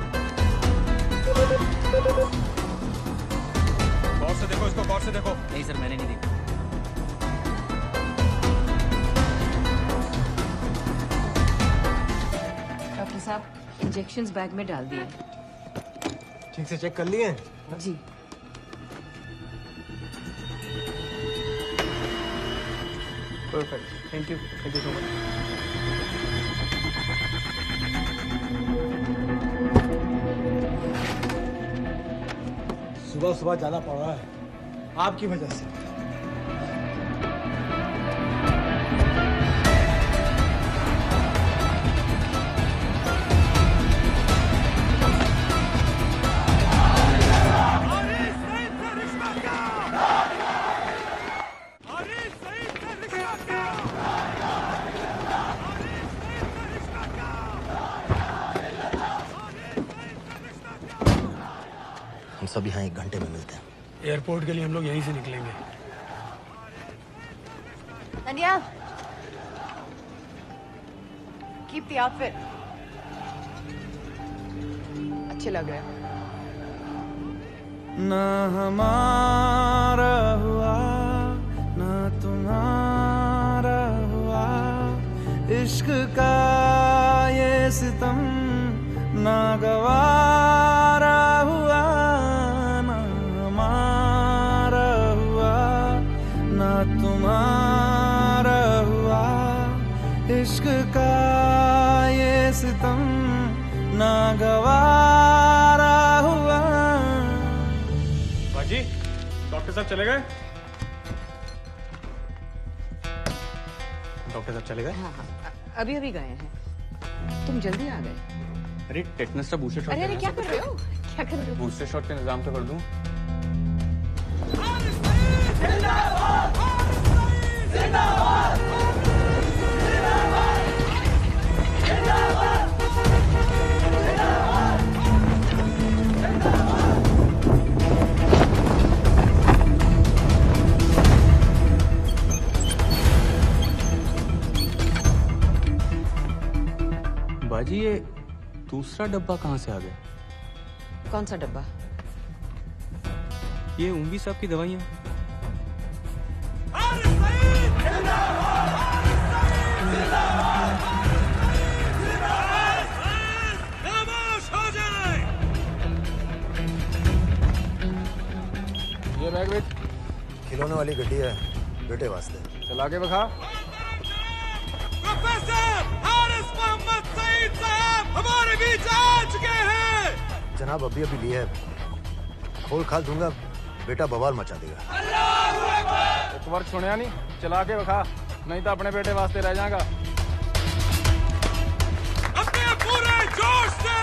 गौर से देखो इसको, गौर से देखो। नहीं सर, मैंने नहीं देखा। डॉक्टर साहब इंजेक्शंस बैग में डाल दिए। ठीक से चेक कर लिए? जी। Perfect, thank you so much. सुबह सुबह जाना पड़ रहा है आपकी वजह से। हम सब यहाँ 1 घंटे में मिलते हैं। एयरपोर्ट के लिए हम लोग यहीं से निकलेंगे। नंदिया, कीप द आउटफिट। अच्छे लग रहे हैं। ना हमारा हुआ ना तुम्हारा हुआ, इश्क का ये सितम ना गवारा हुआ, ना हमारा हुआ ना तुम्हारा हुआ, इश्क का ये सितम ना गवारा हुआ। बाजी, डॉक्टर साहब चले गए? डॉक्टर साहब चले गए? हाँ हाँ, अभी अभी गए हैं। तुम जल्दी आ गए। अरे टेटनस का बूस्टर शॉट। अरे क्या कर रहे हो? क्या कर रहे हो? बूस्टर शॉट का इंतजाम तो कर दूं। बाजी ये दूसरा डब्बा कहाँ से आ गया? कौन सा डब्बा? ये उम्वी साहब की दवाइयाँ। ये बैग वेट खिलौने वाली गड्डी है बेटे वास्ते। चला के बखा। प्रोफेसर हारिस मोहम्मद सईद साहब हमारे बीच आ चुके हैं। जनाब अभी अभी लिए है, खोल खाल दूंगा बेटा बवाल मचा देगा। एक बार सुनिया नहीं, चला के बखा, नहीं तो अपने बेटे वास्ते रह जाएगा। अपने पूरे जोश से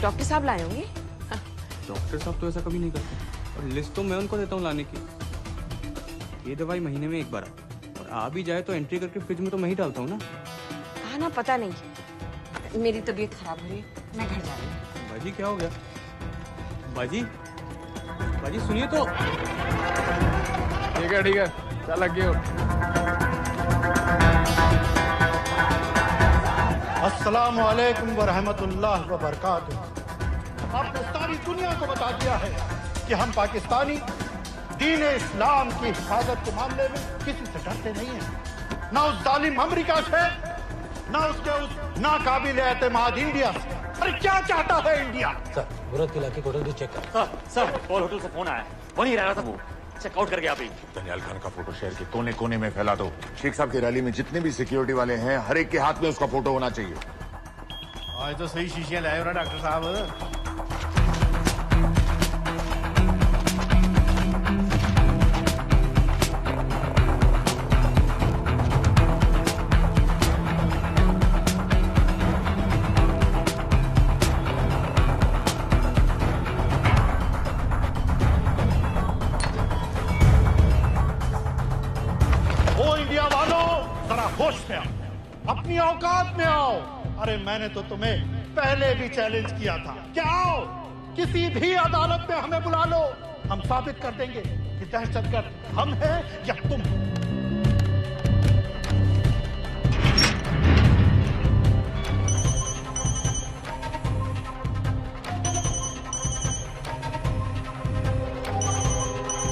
डॉक्टर साहब लाए होंगे। डॉक्टर साहब तो ऐसा कभी नहीं करते, और लिस्ट तो मैं उनको देता हूँ लाने की। ये दवाई महीने में 1 बार और आ भी जाए तो एंट्री करके फ्रिज में तो मैं ही डालता हूँ ना। कहा ना पता नहीं, मेरी तबीयत खराब हो रही है, मैं घर जा रही हूँ। बाजी क्या हो गया? बाजी, बाजी सुनिए तो। ठीक है, चल लग गए हो। अस्सलामु अलैकुम व रहमतुल्लाह व बरकातुहू। आपने सारी दुनिया को बता दिया है कि हम पाकिस्तानी दीन इस्लाम की हिफाजत के मामले में किसी से डरते नहीं हैं, ना उस जालिम अमेरिका से, ना उसके उस नाकाबिल एतमाद इंडिया से। अरे क्या चाहता है इंडिया? सर मुराद के इलाके को होटल चेक कर। सर कॉल होटल से फोन आया है, वहीं रह रहा था वो, चेकआउट करके आप ही। दनियाल खान का फोटो शहर के कोने कोने में फैला दो। शेख साहब की रैली में जितने भी सिक्योरिटी वाले हैं, हर एक के हाथ में उसका फोटो होना चाहिए। आज तो सही शीशियां लाए हो ना डॉक्टर साहब। होश में आओ, अपनी औकात में आओ। अरे मैंने तो तुम्हें पहले भी चैलेंज किया था। क्या आओ, किसी भी अदालत में हमें बुला लो, हम साबित कर देंगे कि दहशतगर्द हम हैं या तुम।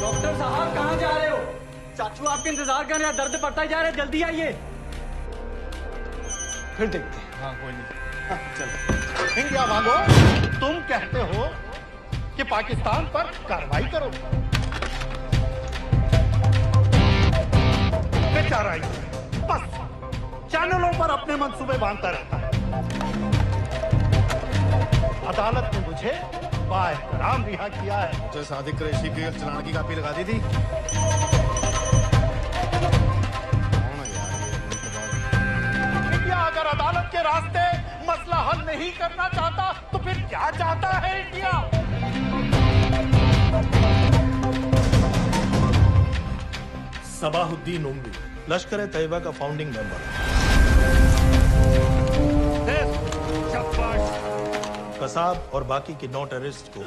डॉक्टर साहब कहाँ जा रहे हो? चाचू आपके इंतजार कर रहे हैं, दर्द पड़ता ही जा रहा है, जल्दी आइए। फिर देखते हैं। हाँ कोई नहीं, चलो। इंडिया वालों, तुम कहते हो कि पाकिस्तान पर कार्रवाई करो, बेचारा बस चैनलों पर अपने मंसूबे बांधता रहता है। अदालत ने मुझे बाएहतराम रिहा किया है। तो सादिक कुरैशी की चलान की कापी लगा दी थी। अगर अदालत के रास्ते मसला हल नहीं करना चाहता तो फिर क्या चाहता है इंडिया? सबाहुद्दीन उम्वी लश्कर तैयबा का फाउंडिंग मेंबर, कसाब और बाकी के 9 टेररिस्ट को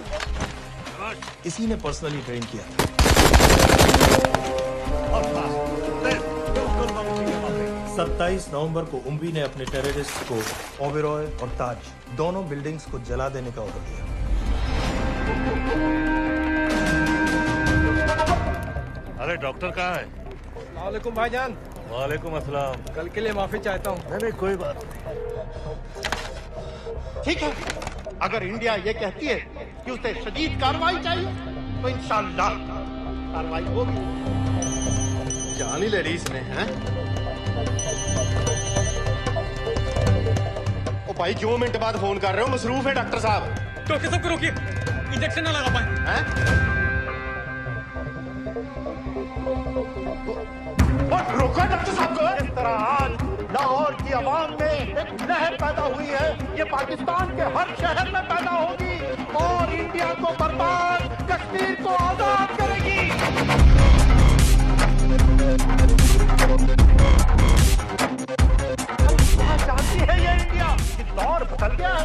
इसी ने पर्सनली ट्रेन किया था। 27 नवंबर को उम्वी ने अपने टेररिस्ट को ओबेरॉय और ताज दोनों बिल्डिंग्स को जला देने का ऑर्डर दिया। अरे डॉक्टर कहाँ है? वालेकुम भाईजान। वालेकुम अस्सलाम। कल के लिए माफी चाहता हूँ। नहीं कोई बात। ठीक है, अगर इंडिया ये कहती है कि उसे शदीद कार्रवाई चाहिए तो इंशाअल्लाह कार्रवाई होगी। जान ही ले ली इसने, हैं? ओ भाई 2 मिनट बाद फोन कर रहे हो, मसरूफ है डॉक्टर साहब। टोके सबको रोकिए, इंजेक्शन ना लगा पाए। हैं? रोका डॉक्टर साहब को। इस तरह आज लाहौर की आवाम में एक लहर पैदा हुई है, ये पाकिस्तान के हर शहर में पैदा होगी और इंडिया को बर्बाद, कश्मीर को आजाद करेगी। जानती है ये इंडिया कि दौर बदल गया है,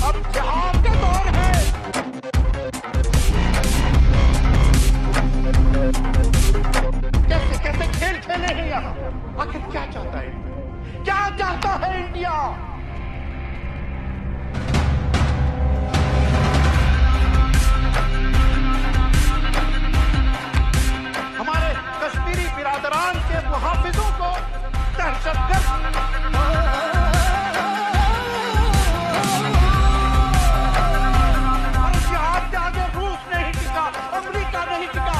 अब जिहाद का दौर है। कैसे कैसे खेल खेले हैं यहाँ? आखिर क्या चाहता है इंडिया? क्या चाहता है इंडिया? हमारे कश्मीरी बिरादरान के मुहाफिजों को दहशतगर्द रूस नहीं टिका, अमेरिका नहीं टिका।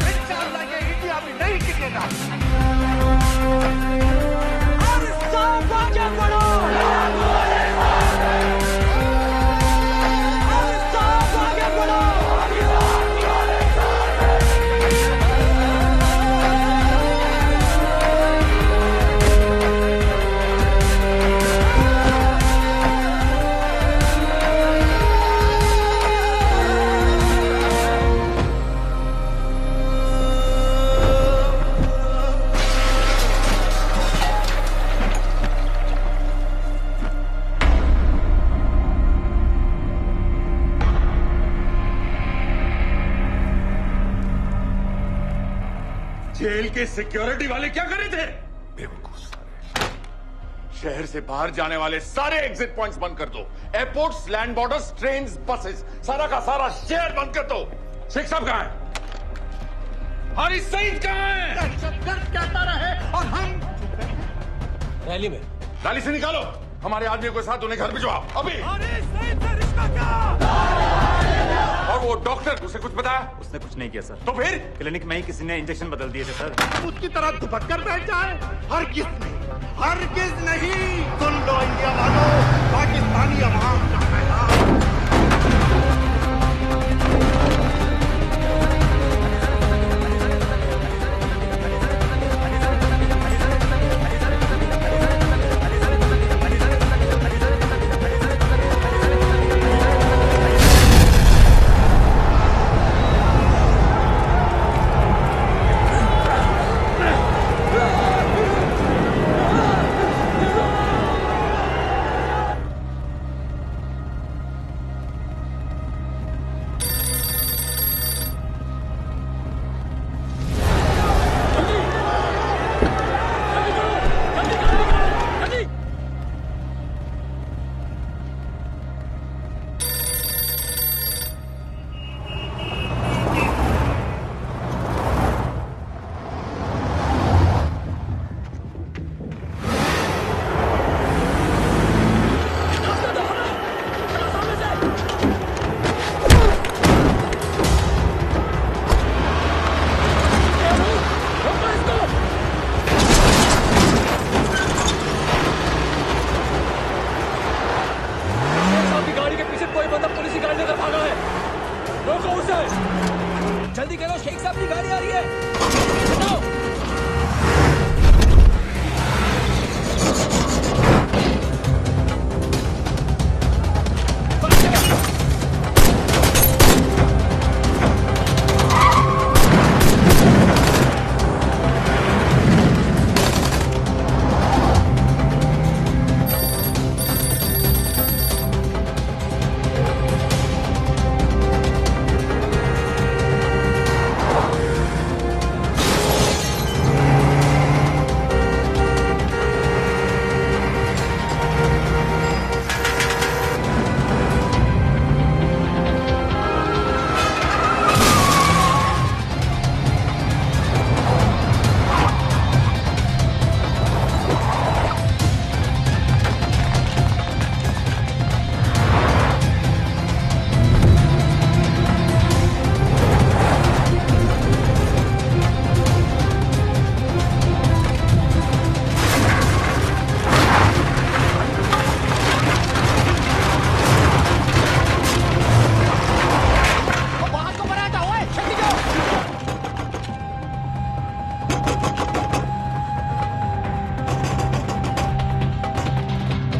इंशाअल्लाह ये इंडिया भी नहीं टिकेगा। और सब आगे बढ़ो, और सब आगे बढ़ो। जेल के सिक्योरिटी वाले क्या कर रहे थे? बेवकूफ सारे। शहर से बाहर जाने वाले सारे एग्जिट पॉइंट्स बंद कर दो। Airports, land borders, trains, buses, सारा का सारा शहर बंद कर दो। शेख साहब कहां है? हारिस सईद कहां है? दहशतगर्द कहता रहे और हम रैली में। रैली से निकालो हमारे आदमियों के साथ, उन्हें घर भिजवाओ अभी। और वो डॉक्टर, उसे कुछ बताया? उसने कुछ नहीं किया सर। तो फिर? क्लिनिक में ही किसी ने इंजेक्शन बदल दिए थे सर। हम उसकी तरह दुपट कर बैठ जाए? हरगिज नहीं, हरगिज नहीं। सुन लो इंडिया वालों, पाकिस्तानी अवाम का पैगाम। जल्दी करो, शेख साहब की गाड़ी आ रही है।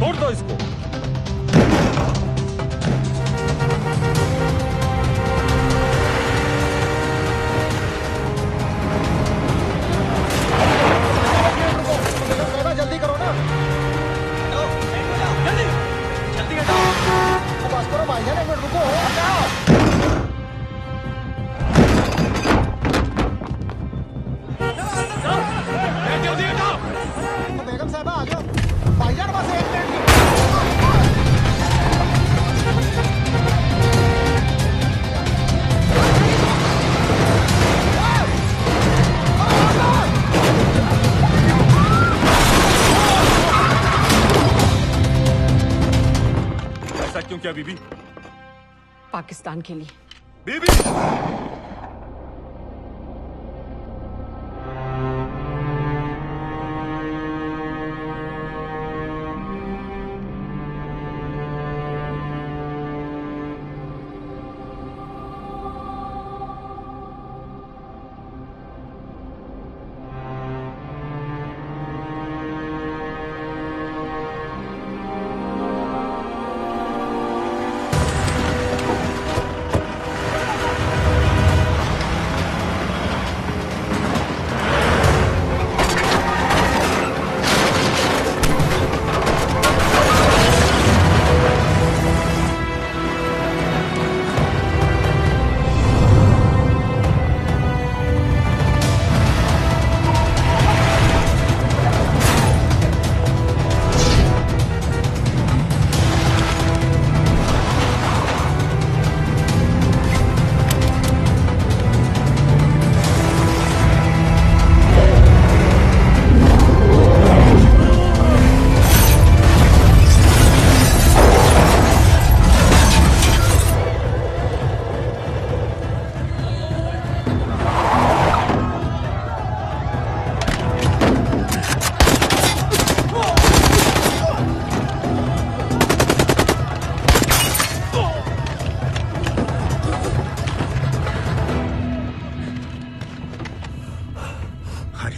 तोड़ दो इसको। जल्दी करो ना, जल्दी जल्दी बस करो भाईजान, एक मिनट रुको। जल्दी हटाओ। बेगम साहबा आ जाओ, भाईजान बस एक मिनट। ऐसा क्यों किया बीबी? पाकिस्तान के लिए। बीबी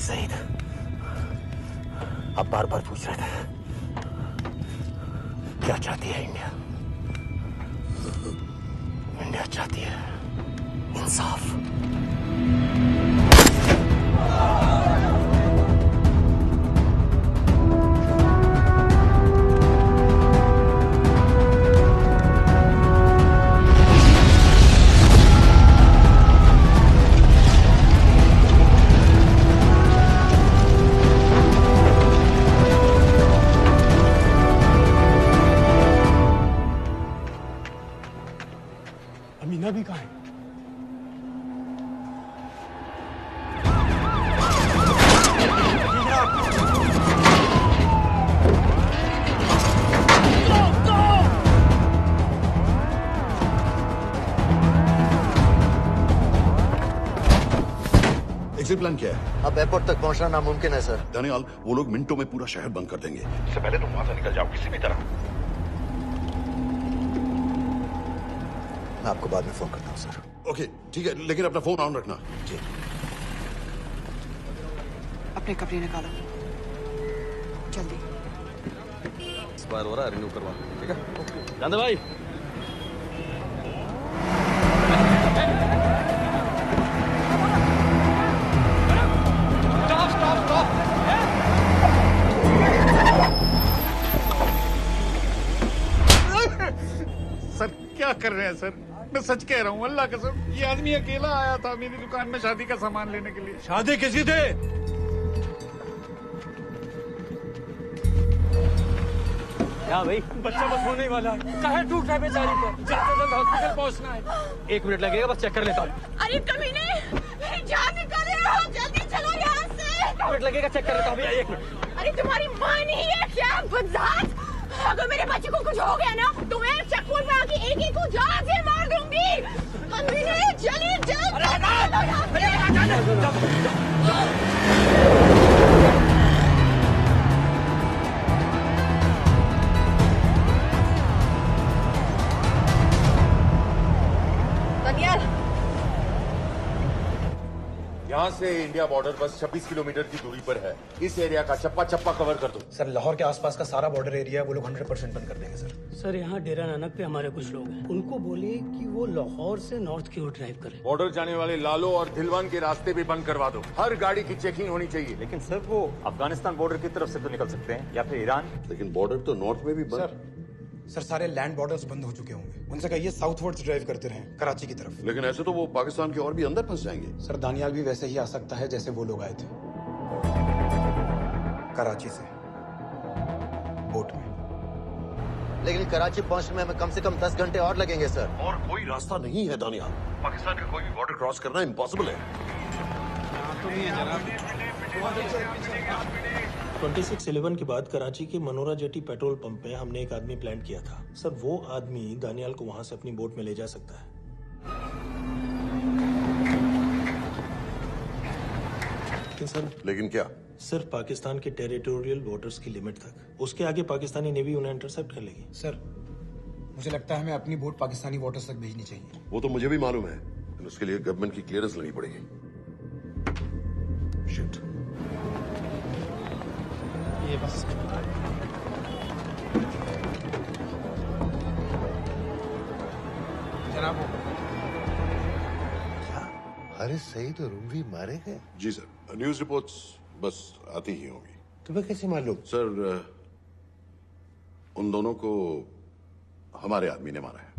सईद, आप बार बार पूछ रहे थे क्या चाहती है इंडिया? इंडिया चाहती है इंसाफ। अमीना भी कहाँ है? एग्जिट प्लान क्या है? अब एयरपोर्ट तक पहुंचना नामुमकिन है सर। दानियाल, वो लोग मिनटों में पूरा शहर बंद कर देंगे। इससे पहले तुम वहां से निकल जाओ किसी भी तरह। मैं आपको बाद में फोन करता हूँ सर। ओके ठीक है, लेकिन अपना फोन ऑन रखना। जी। अपने कपड़े निकालो जल्दी। एक्सपायर हो रहा है, रिन्यू करवा। ठीक है, जान भाई। सर क्या कर रहे हैं सर? मैं सच कह रहा हूँ, अल्लाह कसम, ये आदमी अकेला आया था मेरी दुकान में शादी का सामान लेने के लिए। शादी किसी थे? क्या भाई? बच्चा बस होने वाला है। काहे टूट रहा है बेचारी पर? जल्द से जल्द हॉस्पिटल पहुंचना है। 1 मिनट लगेगा, बस चेक कर लेता हूँ। अरे कमीने, मेरी जान निकाल रहे हो, जल्दी चलो यहाँ से। 1 मिनट लगेगा, चेक कर लेता हूँ भैया, 1 मिनट। अरे तुम्हारी माँ नहीं है क्या बदजात? अगर मेरे बच्चे को कुछ हो गया ना तो मैं चक्कर में आके एक को जान से मार दूंगी। कमीने चलिए जल्द। दानियाल, यहाँ से इंडिया बॉर्डर बस 26 किलोमीटर की दूरी पर है। इस एरिया का चप्पा चप्पा कवर कर दो। सर लाहौर के आसपास का सारा बॉर्डर एरिया वो लोग 100% बंद कर देंगे सर। सर यहाँ डेरा नानक पे हमारे कुछ लोग हैं, उनको बोलिए कि वो लाहौर से नॉर्थ की ओर ड्राइव करें। बॉर्डर जाने वाले लालो और दिलवान के रास्ते भी बंद करवा दो। हर गाड़ी की चेकिंग होनी चाहिए। लेकिन सर वो अफगानिस्तान बॉर्डर की तरफ से तो निकल सकते हैं, या फिर ईरान। लेकिन बॉर्डर तो नॉर्थ में भी बंद। सर सारे लैंड बॉर्डर्स बंद हो चुके होंगे। उनसे कहिए साउथवर्ड्स ड्राइव करते रहें, कराची की तरफ। लेकिन ऐसे तो वो पाकिस्तान के और भी अंदर फंस जाएंगे। सर दानियाल भी वैसे ही आ सकता है जैसे वो लोग आए थे, कराची से बोट में। लेकिन कराची पहुंचने में हमें कम से कम 10 घंटे और लगेंगे सर। और कोई रास्ता नहीं है दानियाल। पाकिस्तान का कोई भी बॉर्डर क्रॉस करना इम्पॉसिबल है। 26/11 के बाद कराची के मनोरा जेटी पेट्रोल पंप पे हमने एक आदमी प्लांट किया था सर। वो आदमी दानियाल को वहां से अपनी बोट में ले जा सकता है। लेकिन क्या? सिर्फ पाकिस्तान के टेरिटोरियल वाटर्स की लिमिट तक। उसके आगे पाकिस्तानी नेवी उन्हें इंटरसेप्ट कर लेगी। सर मुझे लगता है हमें अपनी बोट पाकिस्तानी वाटर्स तक भेजनी चाहिए। वो तो मुझे भी मालूम है, उसके लिए गवर्नमेंट की क्लियरेंस लेनी पड़ेगी। शिट। ये बस जनाब, हारिस सईद और रूवी मारे गए? जी सर, न्यूज रिपोर्ट्स बस आती ही होंगी। तुम्हें कैसे मालूम? सर उन दोनों को हमारे आदमी ने मारा है।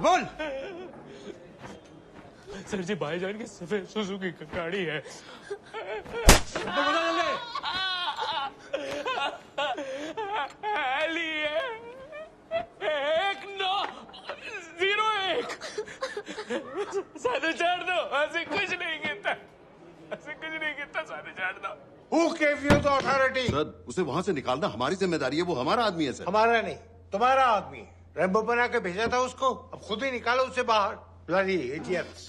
बोल। सर जी भाईजान की सफेद सुजुकी की गाड़ी है। साधु छोड़ दो, ऐसे कुछ नहीं कहता, ऐसे कुछ नहीं कहता, साधु छोड़ दो। Who gave you the authority? Sir उसे वहां से निकालना हमारी जिम्मेदारी है, वो हमारा आदमी है सर। हमारा नहीं, तुम्हारा आदमी। रेम्बो बना के भेजा था उसको, अब खुद ही निकालो उसे बाहर। Bloody idiots!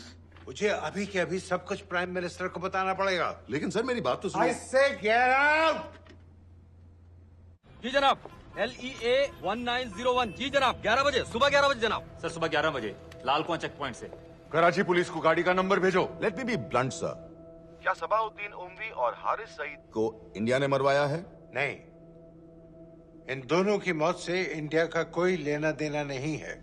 मुझे अभी के अभी सब कुछ प्राइम मिनिस्टर को बताना पड़ेगा। लेकिन सर मेरी बात तो सुनो। I say get out! जी जनाब, LEA 1901। जी जनाब, 11 बजे, सुबह 11 बजे जनाब। सर सुबह 11 बजे लाल कुआं चेक पॉइंट से। कराची पुलिस को गाड़ी का नंबर भेजो। Let me be blunt sir, क्या सबाउद्दीन उमवी और हारिस सईद को इंडिया ने मरवाया है? नहीं, इन दोनों की मौत से इंडिया का कोई लेना देना नहीं है।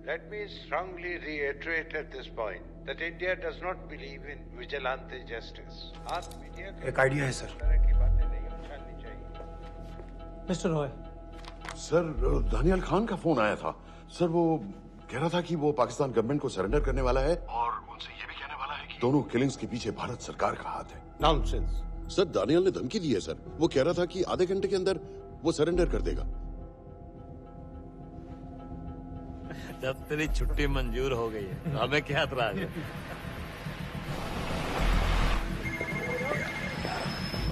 Let me strongly reiterate at this point that India does not believe in vigilante justice. आप मीडिया एक आइडिया है सर। की बातें नहीं उछालनी चाहिए। मिस्टर रॉय, सर दानियल खान का फोन आया था। सर वो कह रहा था कि वो पाकिस्तान गवर्नमेंट को सरेंडर करने वाला है और उनसे ये भी कहने वाला है कि दोनों किलिंग्स के पीछे भारत सरकार का हाथ है। नॉनसेंस। सर दानियल ने धमकी दी है सर। वो कह रहा था कि आधे घंटे के अंदर वो सरेंडर कर देगा। जब तेरी छुट्टी मंजूर हो गई है हमें क्या एतराज है?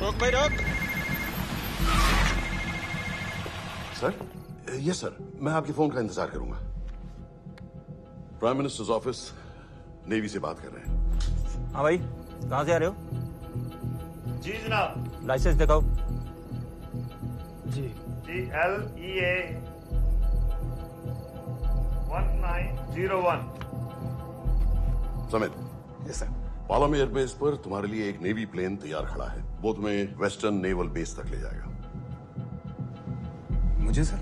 रोक भाई रोक। सर यस सर, मैं आपके फोन का इंतजार करूंगा। प्राइम मिनिस्टर्स ऑफिस नेवी से बात कर रहे हैं। हाँ भाई, कहाँ से आ रहे हो? जी जनाब। लाइसेंस दिखाओ। जी GLEA 1901। Samit. Yes sir. Palam airbase पर तुम्हारे लिए एक नेवी प्लेन तैयार खड़ा है। वो तुम्हें वेस्टर्न नेवल बेस तक ले जाएगा। मुझे सर?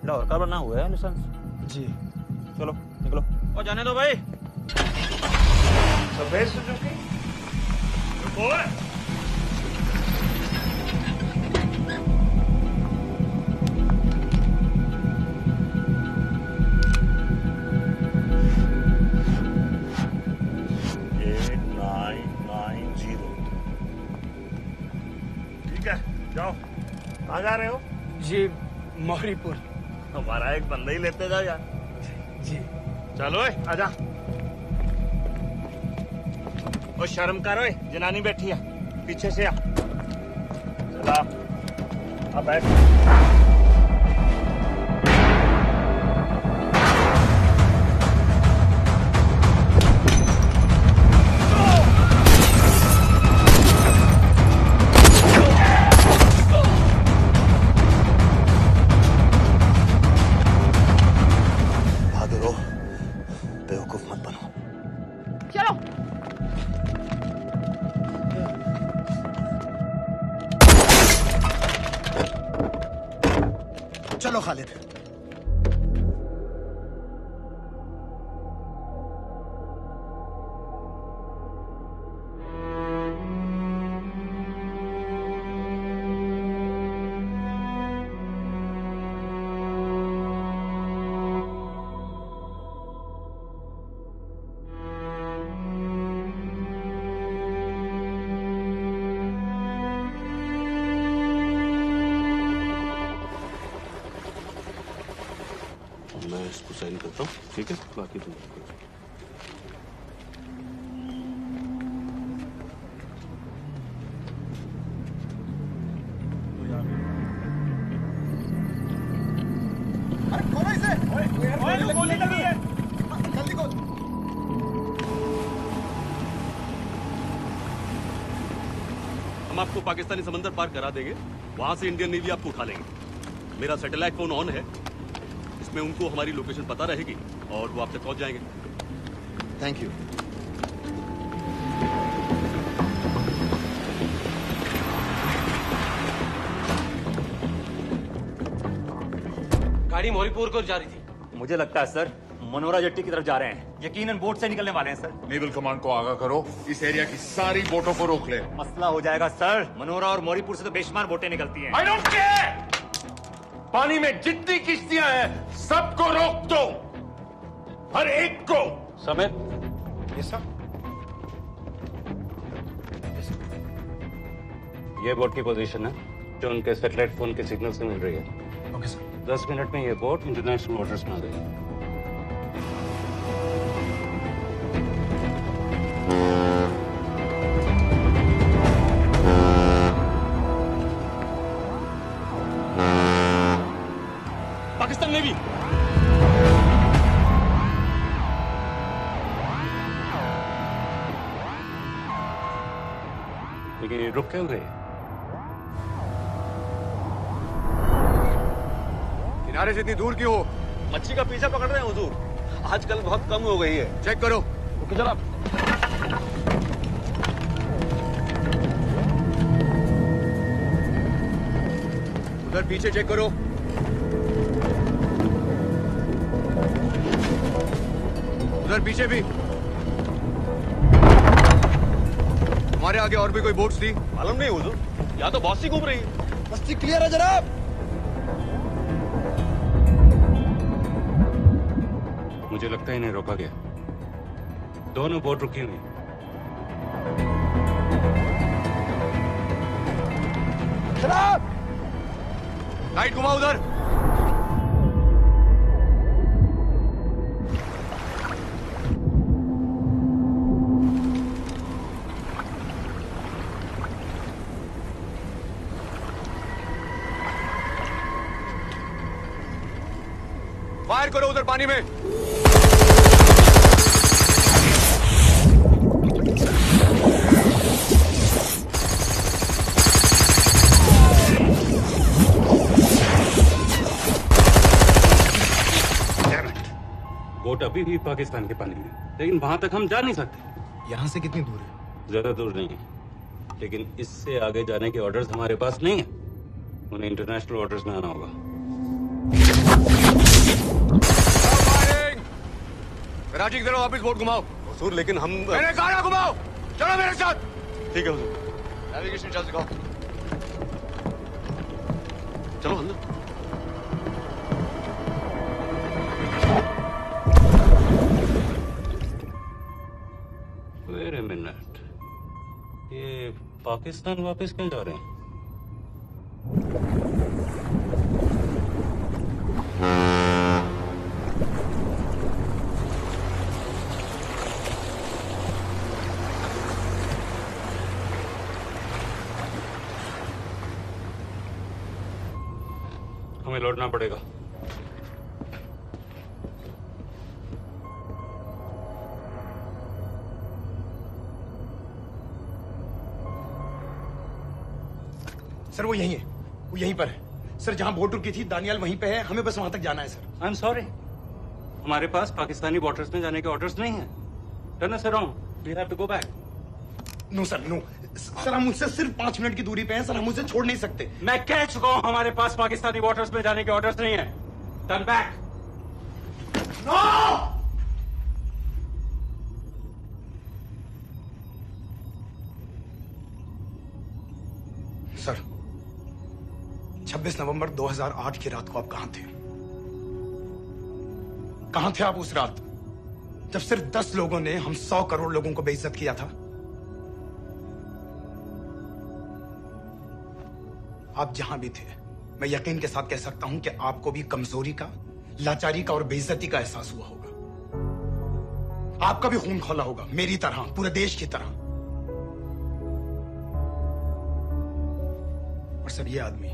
लाहौर का बना हुआ है लाइसेंस। जी चलो निकलो। और जाने दो भाई। सफेद सुजुकी जाओ। कहाँ जा रहे हो? जी मौरीपुर। हमारा एक बंदा ही लेते जाओ यार। जी चलो आजा। ओ शर्म करो, जनानी बैठी है पीछे से आ। चला अब बैठ। चलो खालिद। मैं इसको साइन करता हूँ, ठीक है? बाकी तुम हम आपको पाकिस्तानी समंदर पार करा देंगे, वहां से इंडियन नेवी आपको उठा लेंगे। मेरा सैटेलाइट फोन ऑन है, इसमें उनको हमारी लोकेशन पता रहेगी और वो आप तक पहुंच जाएंगे। Thank you. गाड़ी मौरीपुर को जा रही थी। मुझे लगता है सर मनोरा जेट्टी की तरफ जा रहे हैं। यकीनन बोट से निकलने वाले हैं सर। नेवल कमांड को आगाह करो, इस एरिया की सारी बोटों को रोक ले। मसला हो जाएगा सर। मनोरा और मौरीपुर से तो बेशुमार बोटें निकलती हैं। I don't care! पानी में जितनी किश्तियां हैं सबको रोक दो, हर एक को। समित। ये सब ये बोट की पोजीशन है जो उनके सैटेलाइट फोन के सिग्नल से मिल रही है। Okay sir. 10 मिनट में ये बोट इंटरनेशनल वाटर्स में आ गई। पाकिस्तान नेवी। लेकिन ये रुक क्यों गए? किनारे से इतनी दूर क्यों हो? मच्छी का पीछा पकड़ रहे हैं हुजूर। आजकल बहुत कम हो गई है। चेक करो। ओके जनाब। उधर पीछे चेक करो। उधर पीछे भी। हमारे आगे और भी कोई बोट्स थी? मालूम नहीं हुजूर, यहाँ तो बहुत सी घूम रही है। बस्ती क्लियर है जनाब। मुझे लगता है इन्हें रोका गया। दोनों बोट रुकी हुई। जनाब लाइट घुमाओ उधर। फायर करो उधर पानी में। बोट अभी भी पाकिस्तान के पानी में, लेकिन वहां तक हम जा नहीं सकते। यहाँ से कितनी दूर है? ज्यादा दूर नहीं है, लेकिन इससे आगे जाने के ऑर्डर्स हमारे पास नहीं है। उन्हें इंटरनेशनल ऑर्डर्स में आना होगा। कराची की तरफ वापस बोट घुमाओ। हुजूर लेकिन हम मैंने कहा ना घुमाओ। चलो मेरे साथ। ठीक है हुजूर। नेविगेशन चार्ज दिखाओ। चलो अंदर। वेट अ मिनट, ये पाकिस्तान वापस क्यों जा रहे हैं? हमें लौटना पड़ेगा। सर वो यहीं है, वो यहीं पर है। सर जहां बोट रुकी थी दानियाल वहीं पे है, हमें बस वहां तक जाना है सर। आई एम सॉरी, हमारे पास पाकिस्तानी बॉर्डर्स में जाने के ऑर्डर्स नहीं है। Turn us around, we have to go back. No sir no sir, हम मुझसे सिर्फ 5 मिनट की दूरी पे हैं सर, हम उसे छोड़ नहीं सकते। मैं कह चुका हूं हमारे पास पाकिस्तानी बॉर्डर्स में जाने के ऑर्डर्स नहीं है। Turn back. नो! सर 26 नवंबर 2008 की रात को आप कहां थे? कहां थे आप उस रात जब सिर्फ 10 लोगों ने हम 100 करोड़ लोगों को बेइज्जत किया था? आप जहां भी थे, मैं यकीन के साथ कह सकता हूं कि आपको भी कमजोरी का, लाचारी का और बेइज्जती का एहसास हुआ होगा। आपका भी खून खौला होगा, मेरी तरह, पूरे देश की तरह। और सर ये आदमी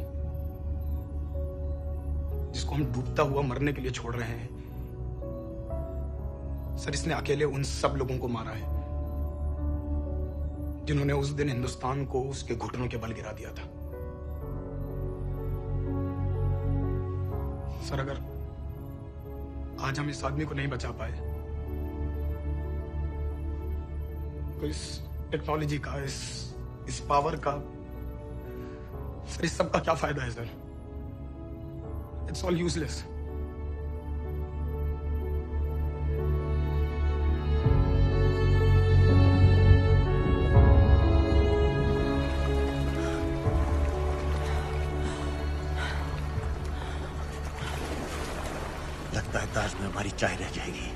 जिसको हम डूबता हुआ मरने के लिए छोड़ रहे हैं, सर इसने अकेले उन सब लोगों को मारा है जिन्होंने उस दिन हिंदुस्तान को उसके घुटनों के बल गिरा दिया था। सर अगर आज हम इस आदमी को नहीं बचा पाए तो इस टेक्नोलॉजी का, इस पावर का, सर इस सब का क्या फायदा है सर? It's all useless. लगता है ताज में हमारी चाय रह जाएगी।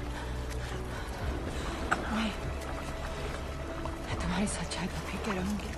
मैं तुम्हारे साथ चाय तो पी के रहूंगी।